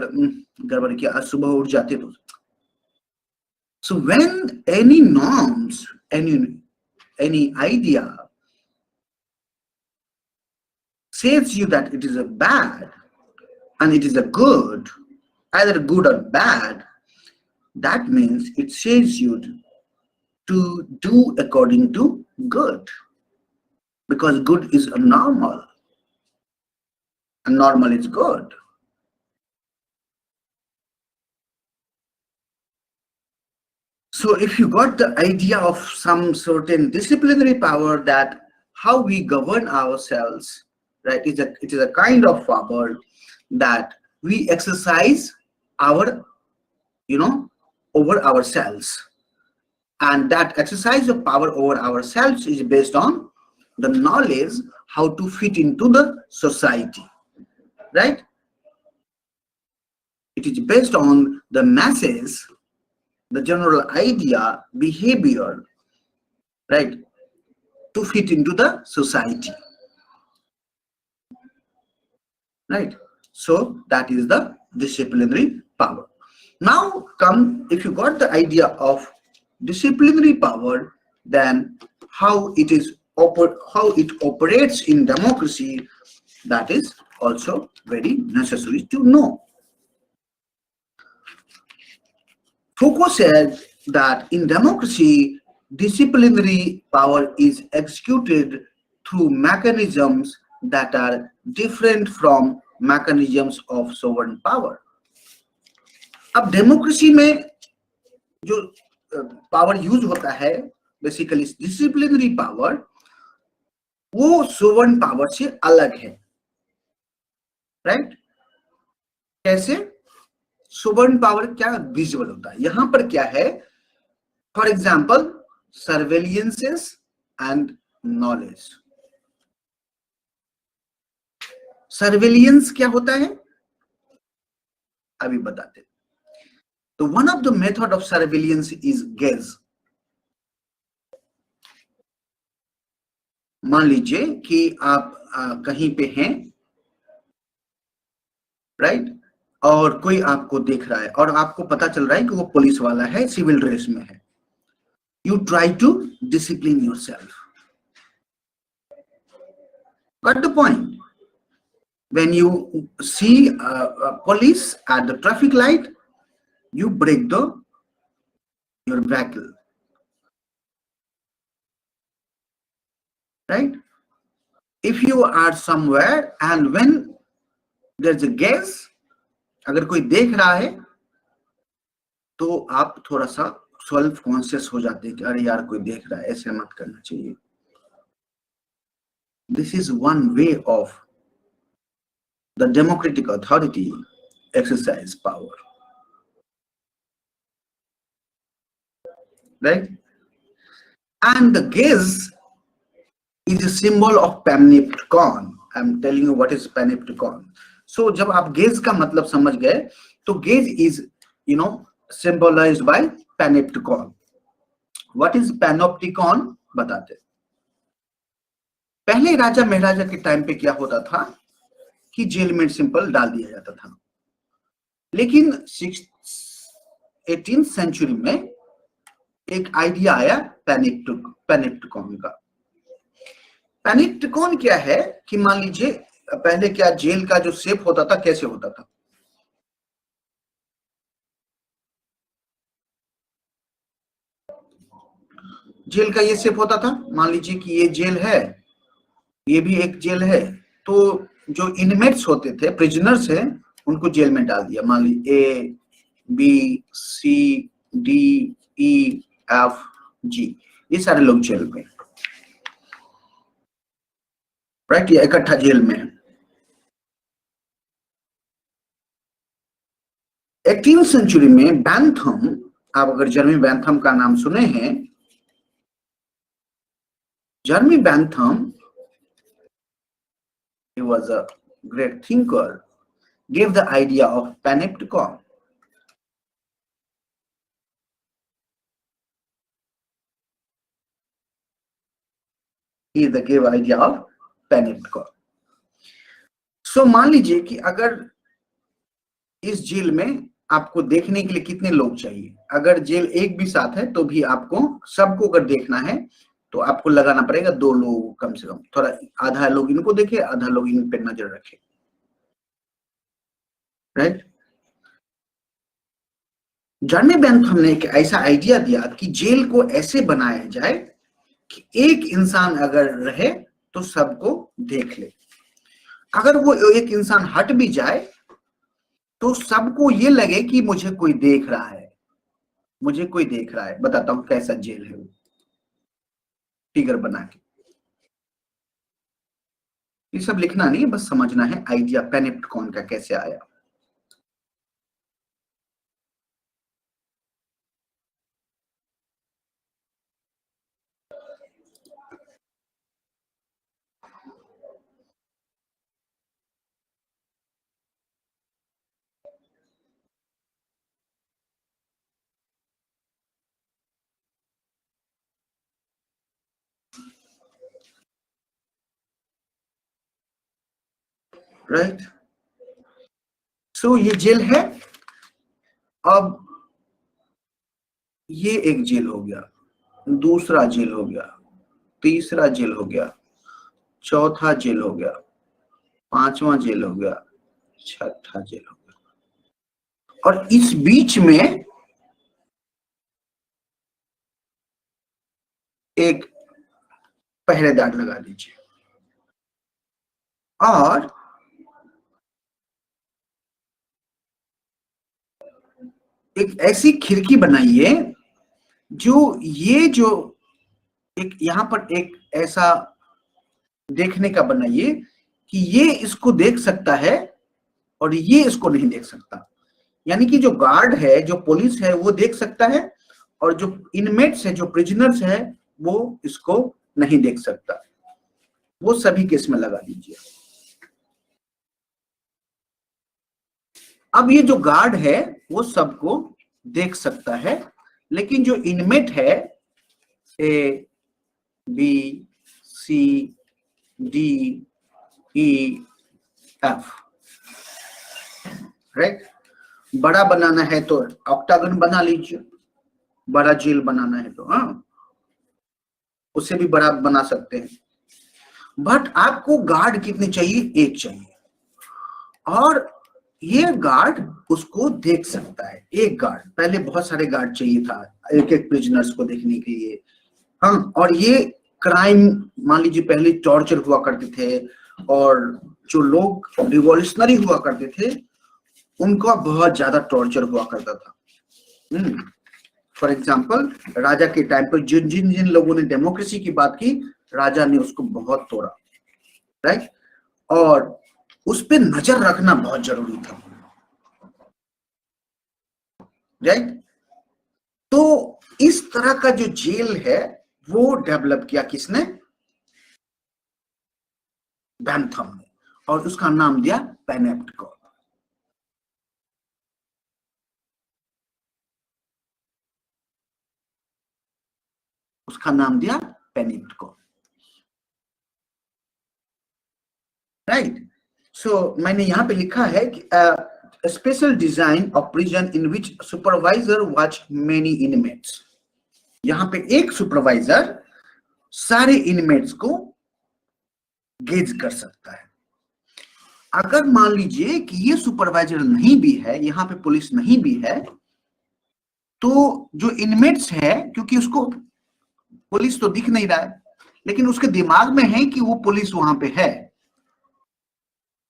गड़बड़ किया, आज सुबह उठ जाते तो. So when any norms, any idea says you that it is a bad and it is a good, either good or bad, that means it says you to do according to good, because good is a normal and normal is good. So if you got the idea of some certain disciplinary power, that how we govern ourselves, right, it is a kind of power that we exercise our, over ourselves, and that exercise of power over ourselves is based on the knowledge how to fit into the society, right? It is based on the masses, the general idea, behavior, right, to fit into the society, right? So that is the disciplinary power. Now if you got the idea of disciplinary power, then how it operates in democracy, that is also very necessary to know. Foucault said that in democracy, disciplinary power is executed through mechanisms that are different from mechanisms of sovereign power. अब democracy में जो power use होता है basically disciplinary power, वो sovereign power से अलग है, right? कैसे? सोवरेन पावर क्या विजुअल होता है, यहां पर क्या है? For example surveillances and knowledge. Surveillance क्या होता है अभी बताते। तो one of the method of surveillance is gaze. मान लीजिए कि आप कहीं पे हैं, राइट, और कोई आपको देख रहा है और आपको पता चल रहा है कि वो पुलिस वाला है, सिविल ड्रेस में है। You try to discipline yourself. Got the point? When you see police at the traffic light, you break your vehicle, right? If you are somewhere and when there's a gas, अगर कोई देख रहा है तो आप थोड़ा सा सेल्फ कॉन्शियस हो जाते हैं कि अरे यार कोई देख रहा है, ऐसे मत करना चाहिए। This is one way of the democratic authority exercise power, right? And the gaze is a symbol of panopticon. I'm telling you what is panopticon. So जब आप gaze का मतलब समझ गए तो gaze is symbolized by panopticon. What is panopticon बताते। पहले राजा महाराजा के टाइम पे क्या होता था कि जेल में सिंपल डाल दिया जाता था, लेकिन 18th सेंचुरी में एक आइडिया आया पैनिप्टिकॉन का। पैनिप्टिकॉन क्या है कि मान लीजिए पहले क्या जेल का जो शेप होता था कैसे होता था? जेल का ये शेप होता था। मान लीजिए कि ये जेल है, ये भी एक जेल है, तो जो इनमेट्स होते थे, प्रिजनर्स हैं, उनको जेल में डाल दिया। मान लीजिए A B C D E F G, ये सारे लोग जेल में, राइट, ये इकट्ठा जेल में है। 18th सेंचुरी में बैंथम, आप अगर जर्मी बैंथम का नाम सुने हैं, जर्मी Bentham, he was a great thinker, gave the idea of panopticon. He gave idea of panopticon. So मान लीजिए कि अगर इस जेल में आपको देखने के लिए कितने लोग चाहिए, अगर जेल एक भी साथ है तो भी आपको सबको अगर देखना है तो आपको लगाना पड़ेगा 2 लोग कम से कम, थोड़ा आधा लोग इनको देखे, आधा लोग इन पे नजर रखे, राइट? जर्मी बैंथम ने एक ऐसा आइडिया दिया कि जेल को ऐसे बनाया जाए कि एक इंसान अगर रहे तो सबको देख ले, अगर वो एक इंसान हट भी जाए तो सबको ये लगे कि मुझे कोई देख रहा है, मुझे कोई देख रहा है। बताता हूं कैसा जेल है वो, फिगर बना के। ये सब लिखना नहीं, बस समझना है आइडिया पैनिप्टिकॉन का कैसे आया। राइट, सो ये जेल है। अब ये एक जेल हो गया, दूसरा जेल हो गया, तीसरा जेल हो गया, चौथा जेल हो गया, पांचवा जेल हो गया, छठा जेल हो गया। और इस बीच में एक पहरेदार लगा दीजिए और एक ऐसी खिड़की बनाइए जो एक यहां पर एक ऐसा देखने का बनाइए कि ये इसको देख सकता है और ये इसको नहीं देख सकता। यानी कि जो गार्ड है, जो पुलिस है, वो देख सकता है और जो इनमेट्स है, जो प्रिजनर्स है, वो इसको नहीं देख सकता। वो सभी केस में लगा दीजिए। अब ये जो गार्ड है वो सबको देख सकता है, लेकिन जो इनमेट है A B C D E F, right. बड़ा बनाना है तो ऑक्टागन बना लीजिए, बड़ा जेल बनाना है तो हाँ उससे भी बड़ा बना सकते हैं। बट आपको गार्ड कितने चाहिए? एक चाहिए, और ये गार्ड उसको देख सकता है। एक गार्ड, पहले बहुत सारे गार्ड चाहिए था एक एक प्रिजनर्स को देखने के लिए। हाँ, और ये क्राइम, मान लीजिए पहले टॉर्चर हुआ करते थे और जो लोग रिवॉल्यूशनरी हुआ करते थे उनका बहुत ज्यादा टॉर्चर हुआ करता था। फॉर एग्जाम्पल राजा के टाइम पर जिन जिन जिन लोगों ने डेमोक्रेसी की बात की, राजा ने उसको बहुत तोड़ा, राइट। और उस पर नजर रखना बहुत जरूरी था, राइट। तो इस तरह का जो जेल है वो डेवलप किया किसने? बैंथम ने, और उसका नाम दिया पेनेप्टकॉन। उसका नाम दिया पेनेप्टकॉन, राइट। सो मैंने यहां पे लिखा है कि special design of prison in which supervisor watch many inmates. यहां पे एक सुपरवाइजर सारे इनमेट्स को गेज कर सकता है। अगर मान लीजिए कि ये सुपरवाइजर नहीं भी है, यहां पे पुलिस नहीं भी है, तो जो इनमेट्स है, क्योंकि उसको पुलिस तो दिख नहीं रहा है लेकिन उसके दिमाग में है कि वो पुलिस वहां पे है,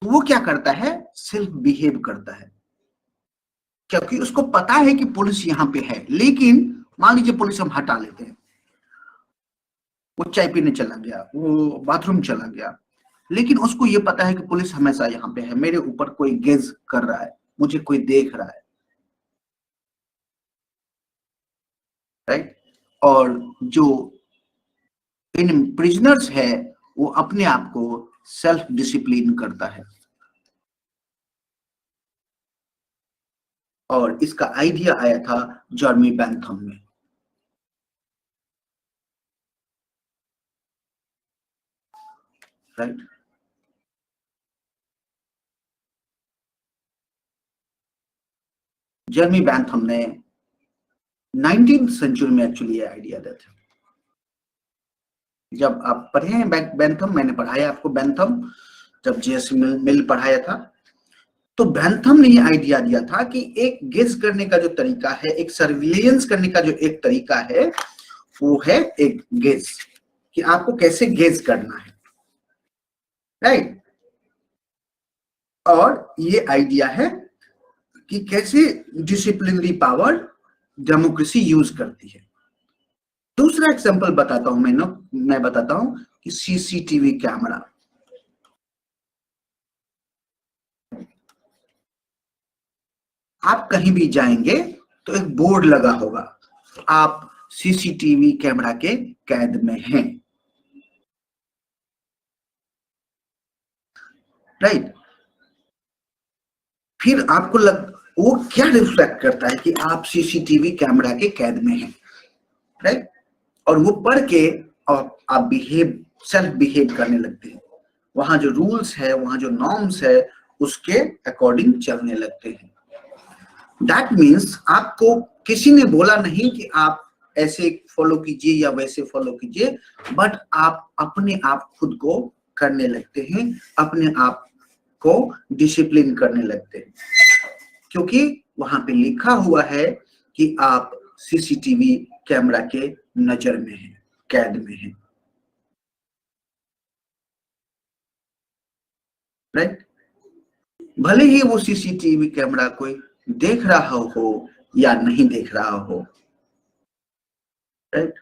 तो वो क्या करता है? सेल्फ बिहेव करता है, क्योंकि उसको पता है कि पुलिस यहां पे है। लेकिन मान लीजिए पुलिस हम हटा लेते हैं, वो चाय पीने चला गया, वो बाथरूम चला गया, लेकिन उसको ये पता है कि पुलिस हमेशा यहाँ पे है, मेरे ऊपर कोई गेज कर रहा है, मुझे कोई देख रहा है, राइट। और जो इन प्रिजनर्स है वो अपने आप को सेल्फ डिसिप्लिन करता है। और इसका आइडिया आया था जर्मी बैंथम में, राइट। जर्मी बैंथम ने 19th सेंचुरी में एक्चुअली ये आइडिया दिया था। जब आप पढ़े हैं बैंथम, मैंने पढ़ाया आपको बैंथम, जब जेएस मिल पढ़ाया था, तो बैंथम ने ये आइडिया दिया था कि एक गेज करने का जो तरीका है, एक सर्विलेंस करने का जो एक तरीका है, वो है एक गेज, कि आपको कैसे गेज करना है, राइट। और ये आइडिया है कि कैसे डिसिप्लिनरी पावर डेमोक्रेसी यूज करती है। दूसरा एग्जांपल बताता हूं मैं बताता हूं कि सीसीटीवी कैमरा। आप कहीं भी जाएंगे तो एक बोर्ड लगा होगा, आप सीसीटीवी कैमरा के कैद में हैं, राइट। फिर आपको वो क्या रिफ्लेक्ट करता है कि आप सीसीटीवी कैमरा के कैद में हैं, राइट। और वो पढ़ के और आप सेल्फ बिहेव करने लगते हैं, वहां जो रूल्स है, वहां जो नॉर्म्स है, उसके अकॉर्डिंग चलने लगते हैं। दैट मीन्स आपको किसी ने बोला नहीं कि आप ऐसे फॉलो कीजिए या वैसे फॉलो कीजिए, बट आप अपने आप खुद को करने लगते हैं, अपने आप को डिसिप्लिन करने लगते हैं, क्योंकि वहां पे लिखा हुआ है कि आप सीसीटीवी कैमरा के नजर में हैं। कैद में है, राइट। भले ही वो सीसीटीवी कैमरा कोई देख रहा हो या नहीं देख रहा हो, राइट।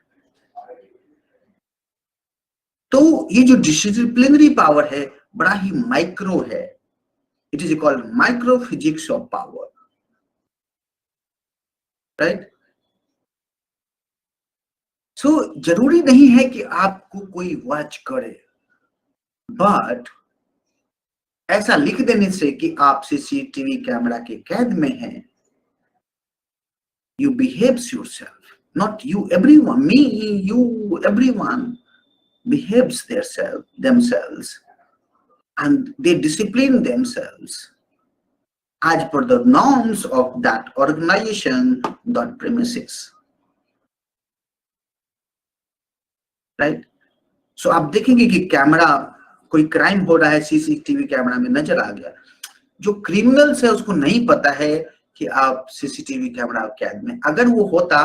तो ये जो डिसिप्लिनरी पावर है बड़ा ही माइक्रो है, it is called micro physics of power, right. So जरूरी नहीं है कि आपको कोई वॉच करे, बट ऐसा लिख देने से कि आप सीसीटीवी कैमरा के कैद में हैं, you behaves yourself, not you, everyone, me, you, everyone behaves themselves, and they discipline themselves as per the norms of that organization, that premises, right. So आप देखेंगे कि कैमरा, कोई क्राइम हो रहा है, सीसीटीवी कैमरा में नजर आ गया, जो क्रिमिनल्स है उसको नहीं पता है कि आप सीसीटीवी कैमरा कैद में, अगर वो होता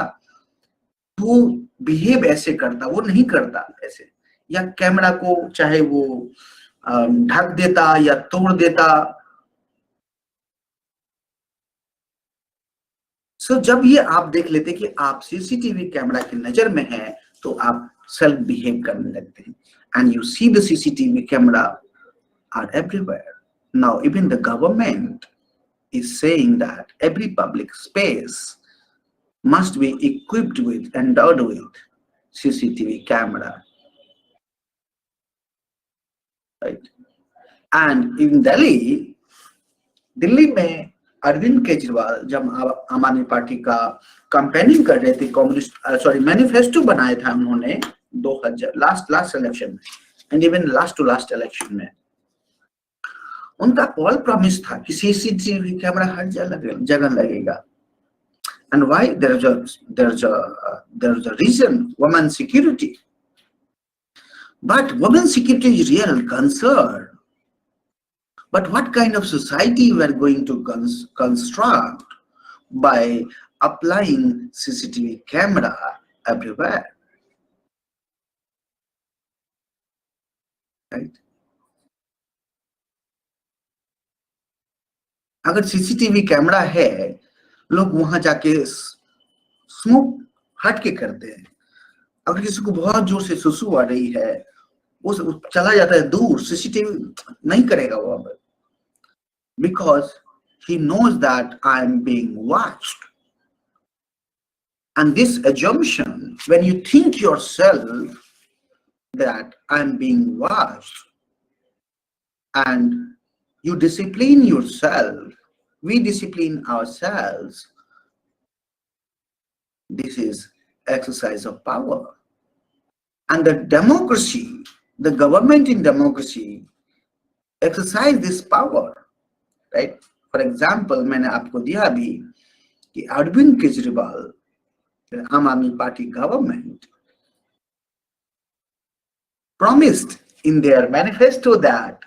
तो वो बिहेव ऐसे करता, वो नहीं करता ऐसे, या कैमरा को चाहे वो ढक देता या तोड़ देता। सो जब ये आप देख लेते कि आप सीसीटीवी कैमरा की नजर में हैं, तो आप सेल्फ बिहेव करने लगते हैं, and you see the CCTV camera are everywhere. Now even the government is saying that every public space must be equipped with, endowed with CCTV camera, right? And in Delhi में अरविंद केजरीवाल जब आम आदमी party का campaigning कर रहे थे, communist manifesto बनाया था उन्होंने 2000 लास्ट इलेक्शन में, and even last to last election में उनका कॉल प्रॉमिस था कि सीसीटीवी कैमरा हर जगह लगेगा। And why? There is a reason, women security. But women security is real concern, but what kind of society we are going to construct by applying CCTV camera everywhere, right? अगर CCTV camera है, लोग वहां जाके smoke हट के करते हैं। अगर किसी को बहुत जोर से सुसु आ रही है, वो चला जाता है दूर, सीसीटीवी नहीं करेगा वो, because he knows that I am being watched. And this assumption, when you think yourself that I am being watched, and you discipline yourself, we discipline ourselves, this is exercise of power. And the democracy, the government in democracy exercise this power, right? For example, मैंने आपको दिया अभी कि अरविंद केजरीवाल, आम आदमी party government promised in their manifesto that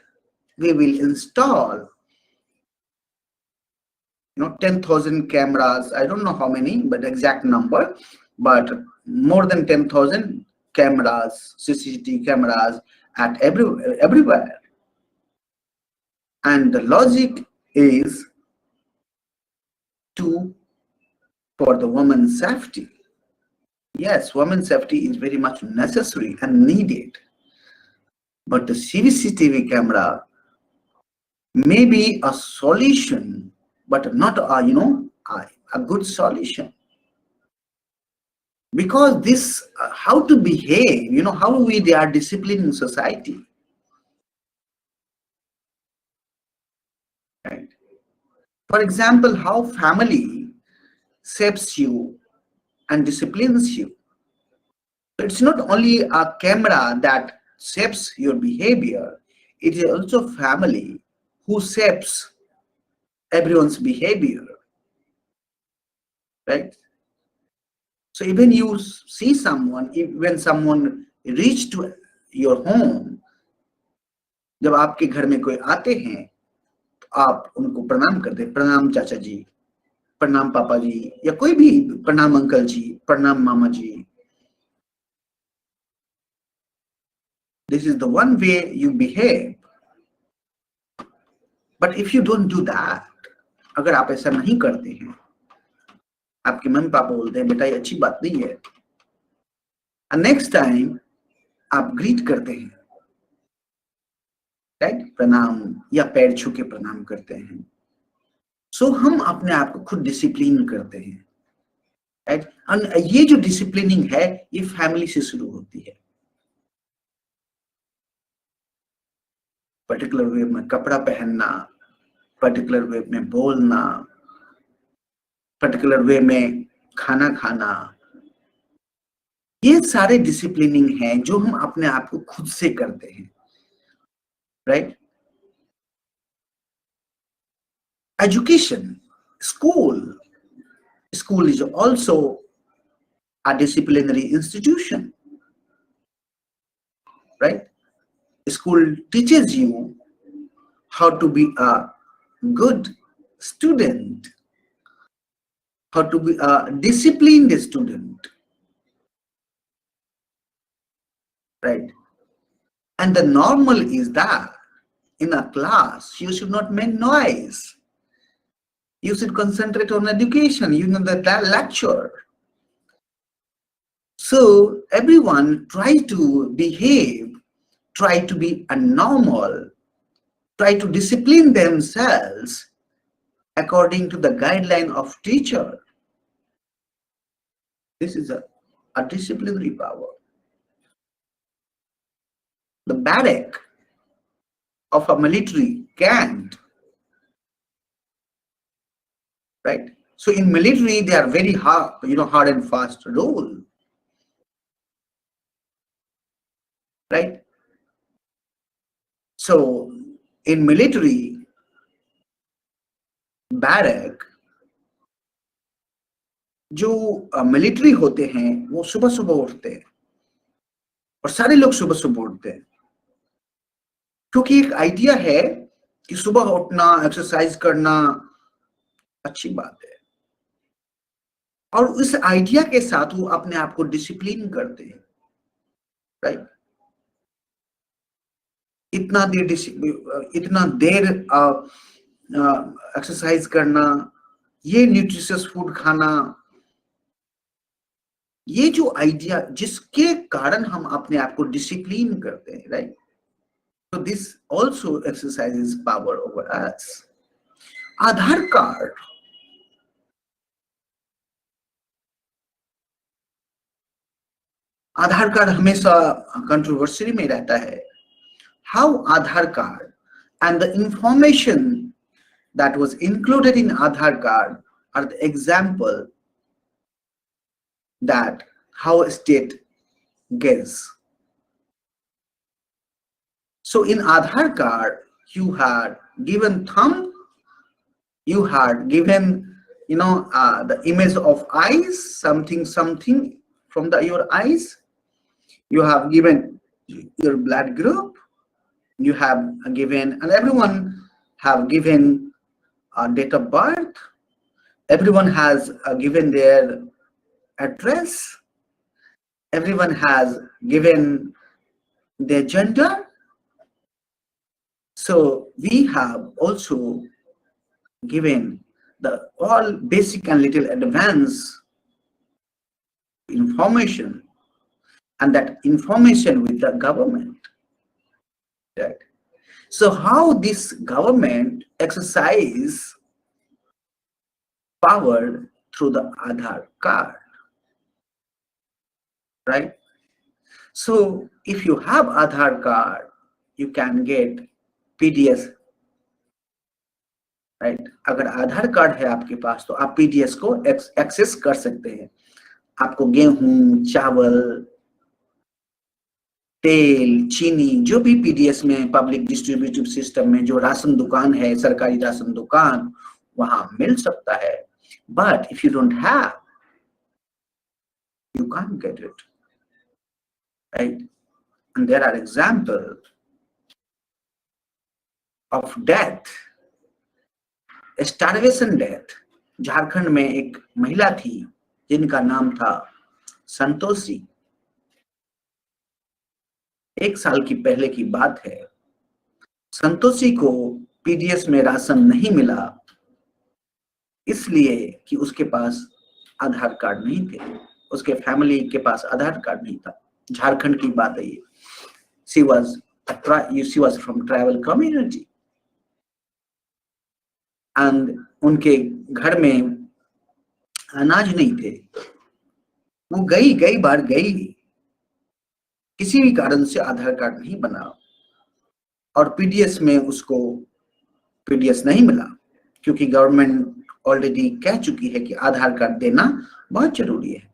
we will install 10,000 cameras. I don't know how many, but exact number, but more than 10,000 cameras, CCTV cameras at everywhere. And the logic is for the women's safety. Yes, women's safety is very much necessary and needed, but the CCTV camera may be a solution, but not a good solution, because this how to behave, how they are disciplining society, right? For example, how family shapes you and disciplines you. It's not only a camera that shapes your behavior, it is also family who shapes everyone's behavior, right? So even you see someone, when someone reach to your home, जब आपके घर में कोई आते हैं तो आप उनको प्रणाम करते, प्रणाम चाचा जी, प्रणाम पापा जी, या कोई भी, प्रणाम अंकल जी, प्रणाम मामा जी, This is the one way you behave. But if you don't do that, अगर आप ऐसा नहीं करते हैं, आपके मम्मी पापा बोलते हैं बेटा ये अच्छी बात नहीं है, and next time आप ग्रीट करते हैं, राइट, प्रणाम या पैर छू के प्रणाम करते हैं, सो हम अपने आप को खुद डिसिप्लिन करते हैं, राइट। और ये जो डिसिप्लिनिंग है ये फैमिली से शुरू होती है। पर्टिकुलर वे में कपड़ा पहनना, पर्टिकुलर वे में बोलना, पर्टिकुलर वे में खाना खाना, ये सारे डिसिप्लिनिंग हैं जो हम अपने आप को खुद से करते हैं, right. Education, school is also a disciplinary institution, right? School teaches you how to be a good student, how to be a disciplined student, right? And the normal is that in a class you should not make noise. You should concentrate on education, you know, that lecture. So everyone try to behave, try to be a normal, try to discipline themselves according to the guideline of teacher. This is a disciplinary power. The barrack of a military can't, right? So in military they are very hard, hard and fast rule, right? So in military barrack, जो military होते हैं वो सुबह सुबह उठते हैं और सारे लोग सुबह सुबह उठते हैं, क्योंकि एक आइडिया है कि सुबह उठना, एक्सरसाइज करना अच्छी बात है, और उस आइडिया के साथ वो अपने आप को डिसिप्लिन करते हैं, राइट। इतना देर एक्सरसाइज करना, ये न्यूट्रिशियस फूड खाना, ये जो आइडिया जिसके कारण हम अपने आप को डिसिप्लिन करते हैं, right. So this also exercises power over us. Aadhaar card, Aadhaar card हमेशा कंट्रोवर्सी में रहता है। How Aadhaar card and the information that was included in Aadhaar card are the example that how a state gives. So in Aadhaar card, you had given thumb, you had given, the image of eyes, something from your eyes. You have given your blood group. You have given, and everyone have given a date of birth. Everyone has given their address. Everyone has given their gender. So we have also given the all basic and little advanced information, and that information with the government, right? So how this government exercise power through the Aadhaar card, right? So if you have Aadhaar card, you can get PDS, right. अगर आधार card है आपके पास तो आप PDS को access कर सकते हैं। आपको गेहूं, चावल, तेल, चीनी, जो भी पीडीएस में पब्लिक डिस्ट्रीब्यूटिव सिस्टम में जो राशन दुकान है, सरकारी राशन दुकान, वहां मिल सकता है। But if you don't have, you can't get it, right? And there are examples of death, starvation death. Jharkhand में एक महिला थी जिनका नाम था संतोषी। 1 साल की पहले की बात है, संतोषी को पीडीएस में राशन नहीं मिला, इसलिए कि उसके पास आधार कार्ड नहीं थे, उसके फैमिली के पास आधार कार्ड नहीं था। झारखंड की बात है ये। She was from tribal community and उनके घर में अनाज नहीं थे। वो कई बार गई, किसी भी कारण से आधार कार्ड नहीं बना और पीडीएस में उसको पीडीएस नहीं मिला, क्योंकि गवर्नमेंट ऑलरेडी कह चुकी है कि आधार कार्ड देना बहुत जरूरी है।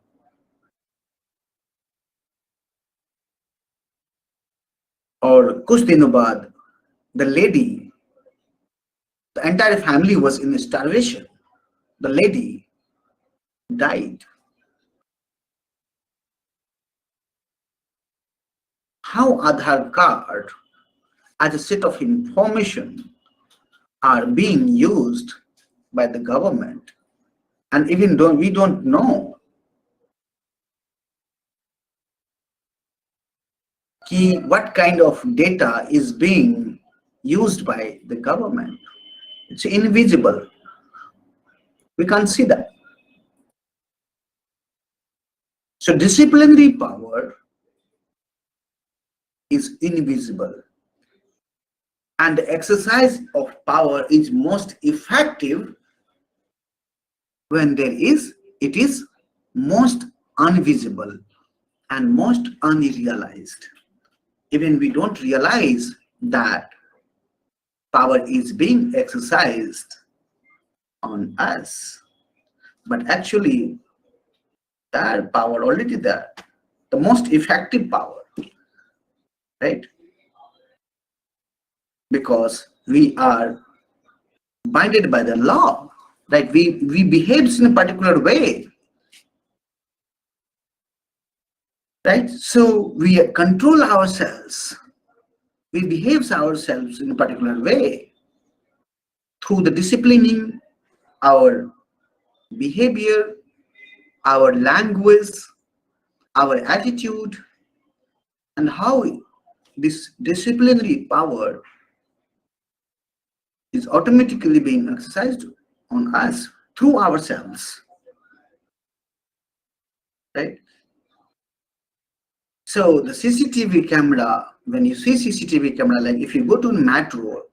और कुछ दिनों बाद the lady, the entire family was in starvation. The lady died. How Aadhaar card as a set of information are being used by the government, and even though we don't know what kind of data is being used by the government. It's invisible. We can't see that. So disciplinary power is invisible, and the exercise of power is most effective when it is most invisible and most unrealized. Even we don't realize that power is being exercised on us, but actually that power already there, the most effective power, right? Because we are binded by the law, right? We behave in a particular way, right? So we control ourselves, we behave ourselves in a particular way through the disciplining our behavior, our language, our attitude, and how this disciplinary power is automatically being exercised on us through ourselves, right? So the CCTV camera, when you see CCTV camera, like if you go to metro,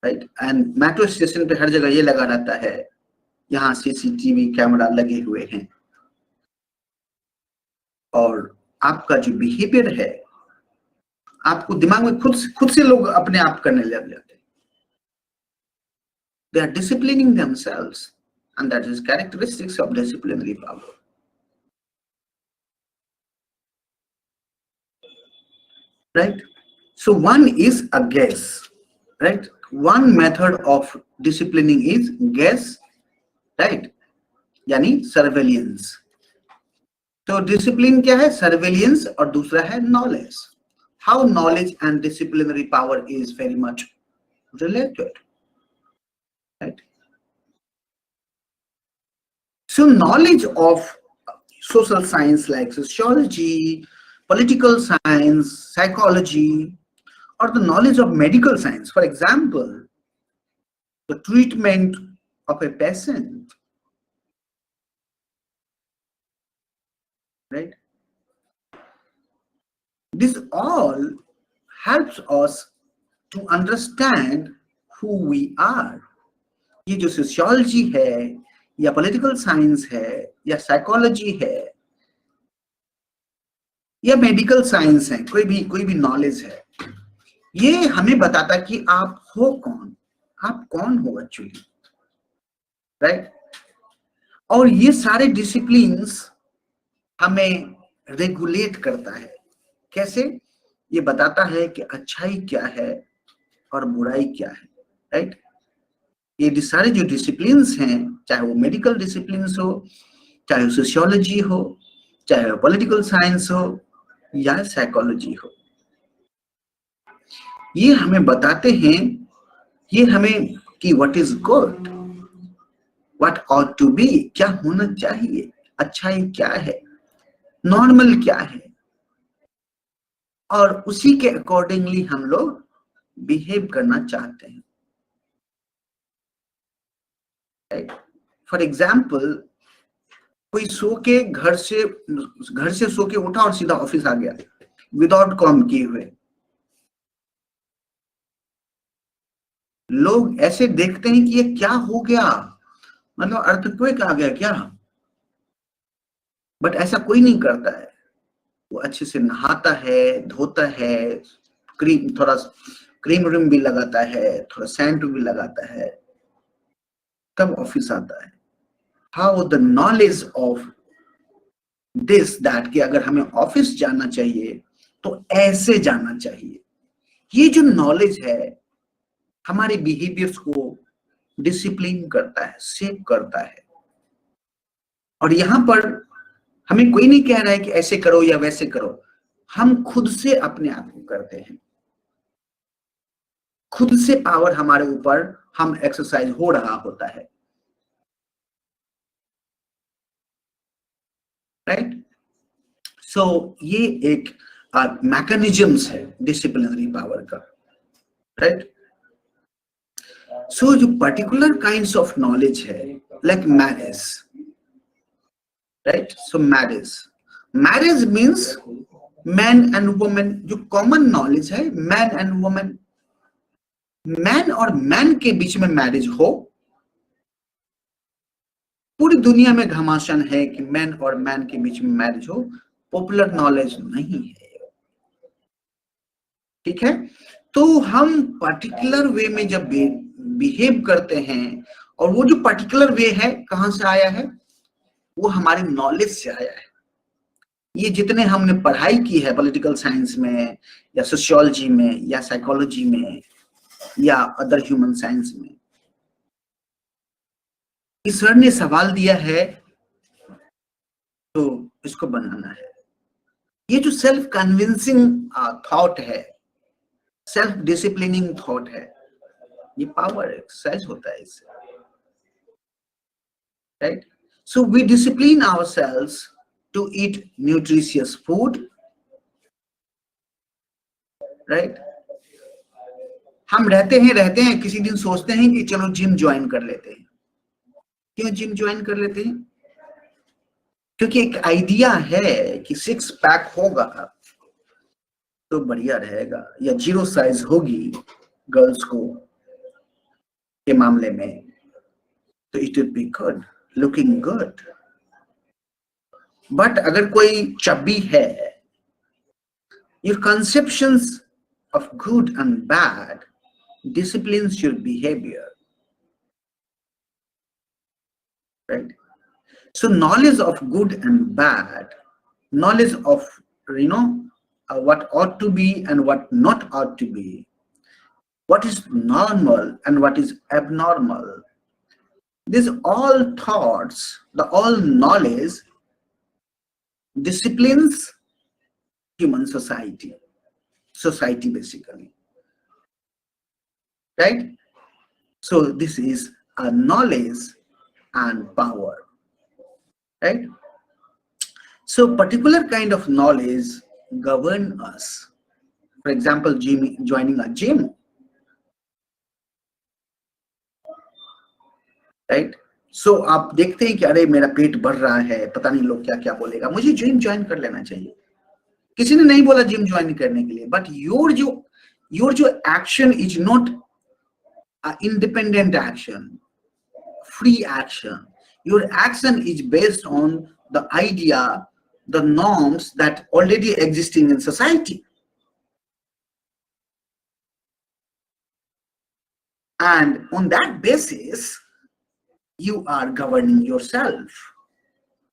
right, and metro station पे हर जगह ये लगा रहता है, यहाँ CCTV camera लगे हुए हैं, और आपका जो बिहेवियर है, आपको दिमाग में खुद से लोग अपने आप करने लग जाते हैं। They are disciplining themselves, and that is characteristics of disciplinary power. Right? So one is a guess, right? One method of disciplining is guess, right? यानी surveillance. तो discipline क्या है? Surveillance, और दूसरा है knowledge. How knowledge and disciplinary power is very much related, right? So knowledge of social science like sociology, political science, psychology, or the knowledge of medical science, for example, the treatment of a patient, right? This all helps us to understand who we are. ये जो sociology है, या political science है, या psychology है, या medical science है, कोई भी knowledge है, ये हमें बताता कि आप हो कौन, आप कौन हो एक्चुअली, राइट? और ये सारे डिसिप्लिन्स हमें रेगुलेट करता है। कैसे? ये बताता है कि अच्छाई क्या है और बुराई क्या है, राइट? ये सारे जो डिसिप्लिन्स हैं, चाहे वो मेडिकल डिसिप्लिन्स हो, चाहे वो सोशियोलॉजी हो, चाहे वो पॉलिटिकल साइंस हो, या साइकोलॉजी हो, ये हमें बताते हैं, ये हमें कि what is good, what ought to be, क्या होना चाहिए, अच्छाई क्या है, नॉर्मल क्या है, और उसी के अकॉर्डिंगली हम लोग बिहेव करना चाहते हैं, राइट। फॉर एग्जाम्पल, कोई सो के घर से सो के उठा और सीधा ऑफिस आ गया विदाउट कॉम किए हुए, लोग ऐसे देखते हैं कि ये क्या हो गया, मतलब अर्थक्वेक आ गया क्या। बट ऐसा कोई नहीं करता है, वो अच्छे से नहाता है, धोता है, थोड़ा क्रीम व्रीम भी लगाता है, थोड़ा सैंड भी लगाता है, तब ऑफिस आता है। How the knowledge of this that कि अगर हमें ऑफिस जाना चाहिए तो ऐसे जाना चाहिए, ये जो नॉलेज है हमारे बिहेवियर्स को डिसिप्लिन करता है, शेप करता है। और यहां पर हमें कोई नहीं कह रहा है कि ऐसे करो या वैसे करो, हम खुद से अपने आप को करते हैं, खुद से पावर हमारे ऊपर हम एक्सरसाइज हो रहा होता है, राइट। सो ये एक मैकेनिज्म्स है डिसिप्लिनरी पावर का, राइट। सो जो पर्टिकुलर काइंड्स ऑफ नॉलेज है like marriage, right. So marriage means man and women, जो कॉमन नॉलेज है मैन एंड वुमेन, मैन और मैन के बीच में मैरिज हो। पूरी दुनिया में घमासान है कि मैन और मैन के बीच में मैरिज हो, पॉपुलर नॉलेज नहीं है, ठीक है। तो हम पर्टिकुलर वे में जब बिहेव करते हैं, और वो जो पर्टिकुलर वे है कहां से आया है, वो हमारे नॉलेज से आया है। ये जितने हमने पढ़ाई की है पॉलिटिकल साइंस में या सोशियोलॉजी में या साइकोलॉजी में या अदर ह्यूमन साइंस में, ईश्वर ने सवाल दिया है तो इसको बनाना है। ये जो सेल्फ कन्विंसिंग थॉट है, सेल्फ डिसिप्लिनिंग थॉट है, ये पावर एक्सरसाइज होता है इससे, right. So we discipline ourselves to eat nutritious food, right. हम रहते हैं किसी दिन सोचते हैं कि चलो जिम ज्वाइन कर लेते हैं। क्यों जिम ज्वाइन कर लेते हैं? क्योंकि एक आइडिया है कि सिक्स पैक होगा तो बढ़िया रहेगा, या जीरो साइज होगी गर्ल्स को के मामले में तो it will be good, looking good. But अगर कोई चब्बी है, your conceptions of good and bad disciplines your behavior, right? So knowledge of good and bad, knowledge of what ought to be and what not ought to be, what is normal and what is abnormal, these all thoughts, the all knowledge disciplines human society basically, right? So this is a knowledge and power, right? So particular kind of knowledge govern us. For example, joining a gym, right? So आप देखते हैं कि अरे मेरा पेट बढ़ रहा है, पता नहीं लोग क्या क्या बोलेगा, मुझे जिम ज्वाइन कर लेना चाहिए। किसी ने नहीं बोला जिम ज्वाइन करने के लिए, बट योर जो action is not independent action, free action. Your action is based on the idea, the norms that already existing in society. And on that basis, you are governing yourself.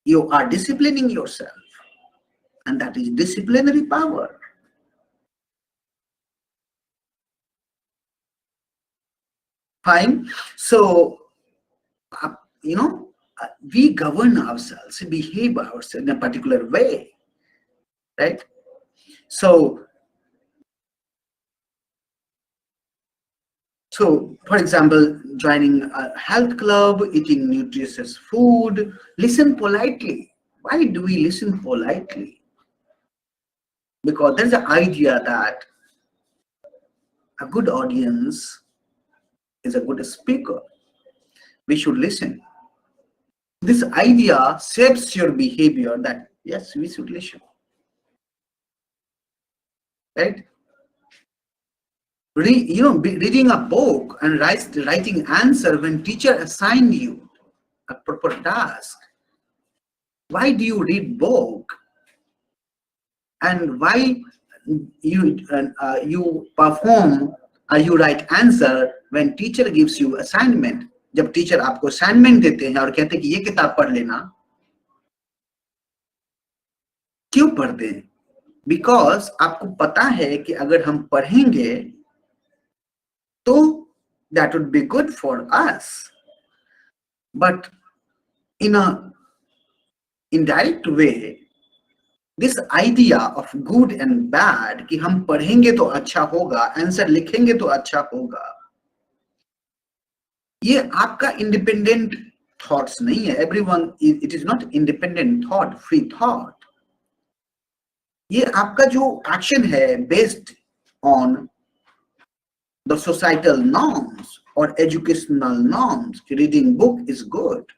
You are disciplining yourself. And that is disciplinary power. Fine. So, we govern ourselves, behave ourselves in a particular way, right? So for example, joining a health club, eating nutritious food, listen politely. Why do we listen politely? because there's an idea that a good audience is a good speaker. We should listen. This idea shapes your behavior that yes, we should listen. Right? Reading a book and writing answer when teacher assigned you a proper task. Why do you read book? And why you perform you write answer when teacher gives you assignment? जब teacher आपको assignment देते हैं और कहते हैं कि ये किताब पढ़ लेना, क्यों पढ़ते हैं? बिकॉज आपको पता है कि अगर हम पढ़ेंगे तो that would be good for us. But in a indirect way, this idea of good and bad कि हम पढ़ेंगे तो अच्छा होगा, आंसर लिखेंगे तो अच्छा होगा, ये आपका इंडिपेंडेंट थॉट्स नहीं है. Everyone, it is not independent thought, free thought. ये आपका जो एक्शन है based on the societal norms और educational norms. Reading book is good,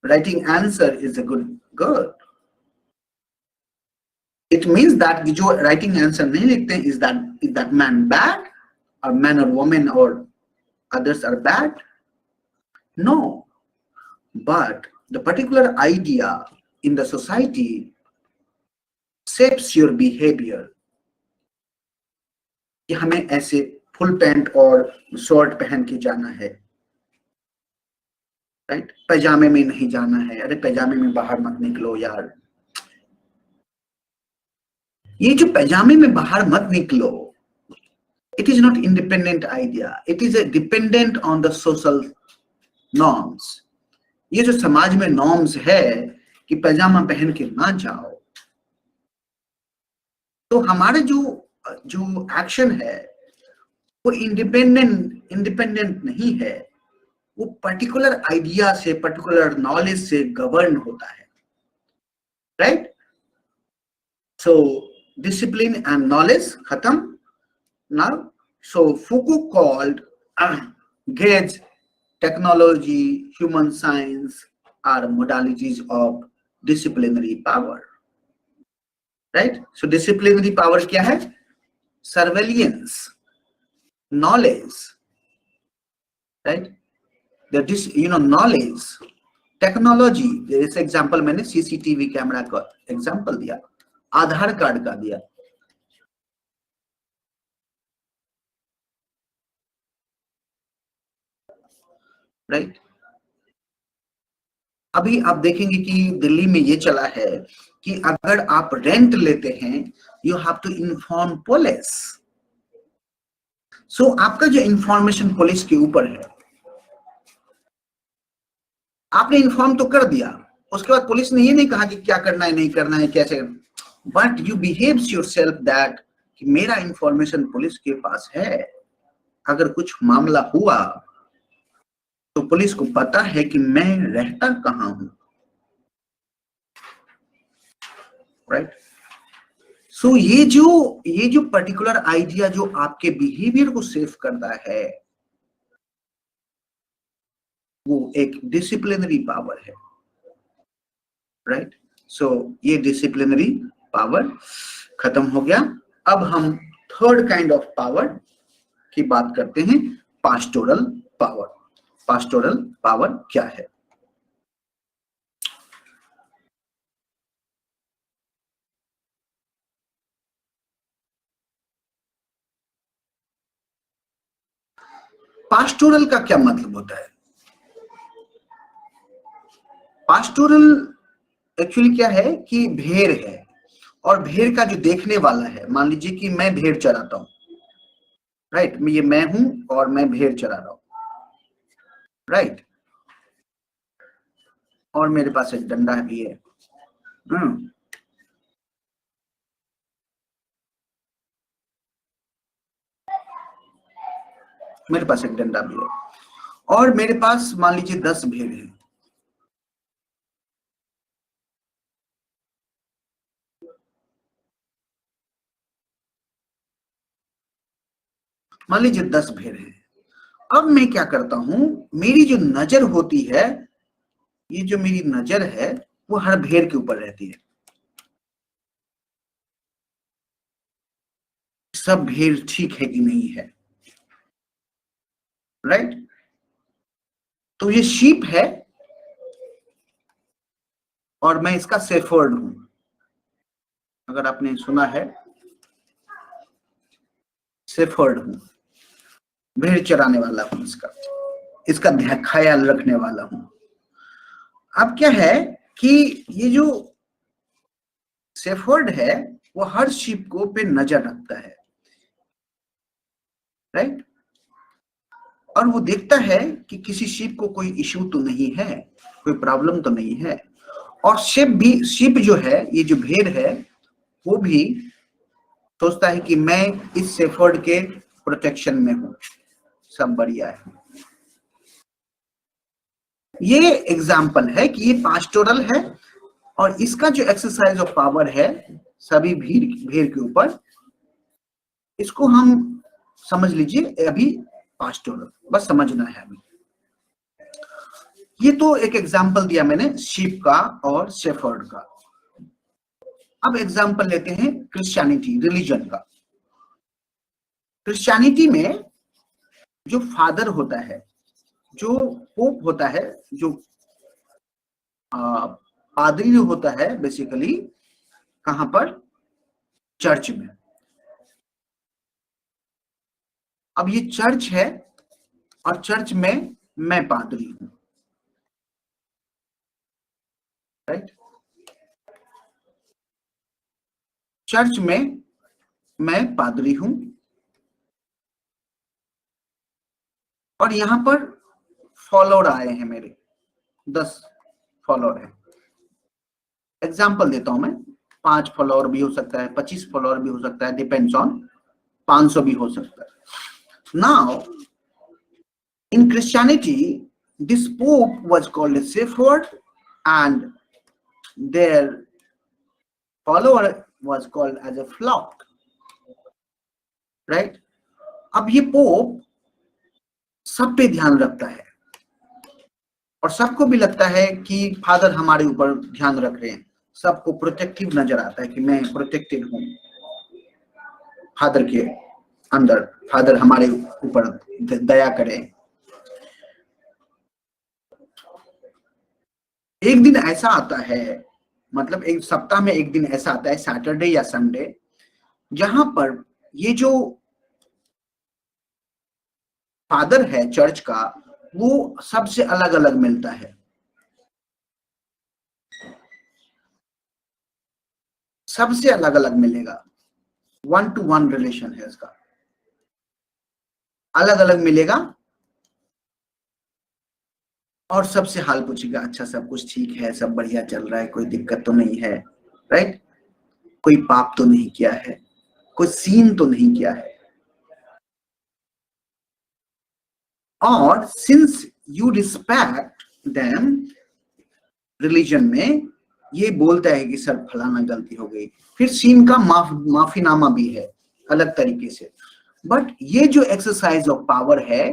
writing answer is a good. It means that जो writing answer नहीं लिखते हैं, is that man bad, or man or woman or others are bad? No, but the particular idea in the society shapes your behavior. कि हमें ऐसे full pant और short पहन के जाना है, राइट? पैजामे में नहीं जाना है. अरे पैजामे में बाहर मत निकलो यार. ये जो पैजामे में बाहर मत निकलो, it is not independent idea. It is a dependent on the social norms. ये जो समाज में नॉर्म्स है कि पैजामा पहन के ना जाओ, तो हमारे जो एक्शन है वो इंडिपेंडेंट नहीं है. वो पर्टिकुलर आइडिया से, पर्टिकुलर नॉलेज से गवर्न होता है, right? So discipline and knowledge khatam now. So Foucault called Gauge, technology, human science are modalities of disciplinary power, right? So disciplinary power kya hai? Surveillance, knowledge, right? Knowledge, technology. जैसे example मैंने CCTV camera का example दिया, आधार card का दिया, right? अभी आप देखेंगे कि दिल्ली में ये चला है कि अगर आप रेंट लेते हैं, you have to inform police. So आपका जो इंफॉर्मेशन पुलिस के ऊपर है, आपने इन्फॉर्म तो कर दिया, उसके बाद पुलिस ने ये नहीं कहा कि क्या करना है, नहीं करना है, कैसे, but you behaves yourself that कि मेरा इंफॉर्मेशन पुलिस के पास है. अगर कुछ मामला हुआ तो पुलिस को पता है कि मैं रहता कहां हूं, राइट? सो ये जो पर्टिकुलर आइडिया जो आपके बिहेवियर को सेव करता है, वो एक डिसिप्लिनरी पावर है, राइट? सो ये डिसिप्लिनरी पावर खत्म हो गया. अब हम थर्ड काइंड ऑफ पावर की बात करते हैं, पास्टोरल पावर. पास्टोरल पावर क्या है? पास्टोरल का क्या मतलब होता है? पास्टोरल एक्चुअली क्या है कि भेड़ है और भेड़ का जो देखने वाला है, मान लीजिए कि मैं भेड़ चराता हूं, राइट? ये मैं हूं और मैं भेड़ चरा रहा हूं, राइट? और मेरे पास एक डंडा भी है. मेरे पास एक डंडा भी है और मेरे पास मान लीजिए 10 भेड़ हैं. मान लीजिए 10 भेड़ हैं। अब मैं क्या करता हूं, मेरी जो नजर होती है, ये जो मेरी नजर है वो हर भेड़ के ऊपर रहती है। सब भेड़ ठीक है कि नहीं है, राइट। तो ये शीप है और मैं इसका शेफर्ड हूं। अगर आपने सुना है, शेफर्ड हूं, भेड़ चराने वाला हूं, इसका ख्याल रखने वाला हूं। अब क्या है कि ये जो शेफर्ड है वो हर शीप को पे नजर रखता है, राइट। और वो देखता है कि किसी शीप को कोई इश्यू तो नहीं है, कोई प्रॉब्लम तो नहीं है। और शीप जो है, ये जो भेड़ है, वो भी सोचता है कि मैं इस शेफर्ड के प्रोटेक्शन में हूं, सब बढ़िया है। ये एग्जाम्पल है कि ये पास्टोरल है और इसका जो एक्सरसाइज ऑफ पावर है सभी भेड़ के ऊपर, इसको हम समझ लीजिए अभी पास्टोरल, बस समझना है अभी। ये तो एक एग्जाम्पल दिया मैंने शीप का और शेफर्ड का। अब एग्जाम्पल लेते हैं क्रिश्चियनिटी, रिलीजन का। क्रिश्चियनिटी में जो फादर होता है, जो पोप होता है, जो पादरी होता है, बेसिकली कहां पर, चर्च में। अब ये चर्च है और चर्च में मैं पादरी हूं, राइट। चर्च में मैं पादरी हूं और यहां पर फॉलोअर आए हैं मेरे, 10 फॉलोअर है। एग्जाम्पल देता हूं मैं, 5 फॉलोअर भी हो सकता है, 25 फॉलोअर भी हो सकता है, डिपेंड्स ऑन, 500 भी हो सकता है। Now in Christianity this pope was called a shepherd and their follower was called as a flock, right। अब ये पोप सब पे ध्यान रखता है और सबको भी लगता है कि फादर हमारे ऊपर ध्यान रख रहे हैं, सबको प्रोटेक्टिव नजर आता है कि मैं प्रोटेक्टेड हूं फादर के अंदर, फादर हमारे ऊपर दया करें। एक दिन ऐसा आता है, मतलब एक सप्ताह में एक दिन ऐसा आता है, सैटरडे या संडे, जहां पर ये जो फादर है चर्च का, वो सबसे अलग अलग मिलता है। सबसे अलग अलग मिलेगा, 1-to-1 रिलेशन है इसका, अलग अलग मिलेगा और सबसे हाल पूछेगा, अच्छा सब कुछ ठीक है, सब बढ़िया चल रहा है, कोई दिक्कत तो नहीं है, राइट, कोई पाप तो नहीं किया है, कोई सीन तो नहीं किया है। और since you respect them, religion में ये बोलता है कि सर फलाना गलती हो गई, फिर सीन का माफीनामा भी है अलग तरीके से। बट ये जो एक्सरसाइज ऑफ पावर है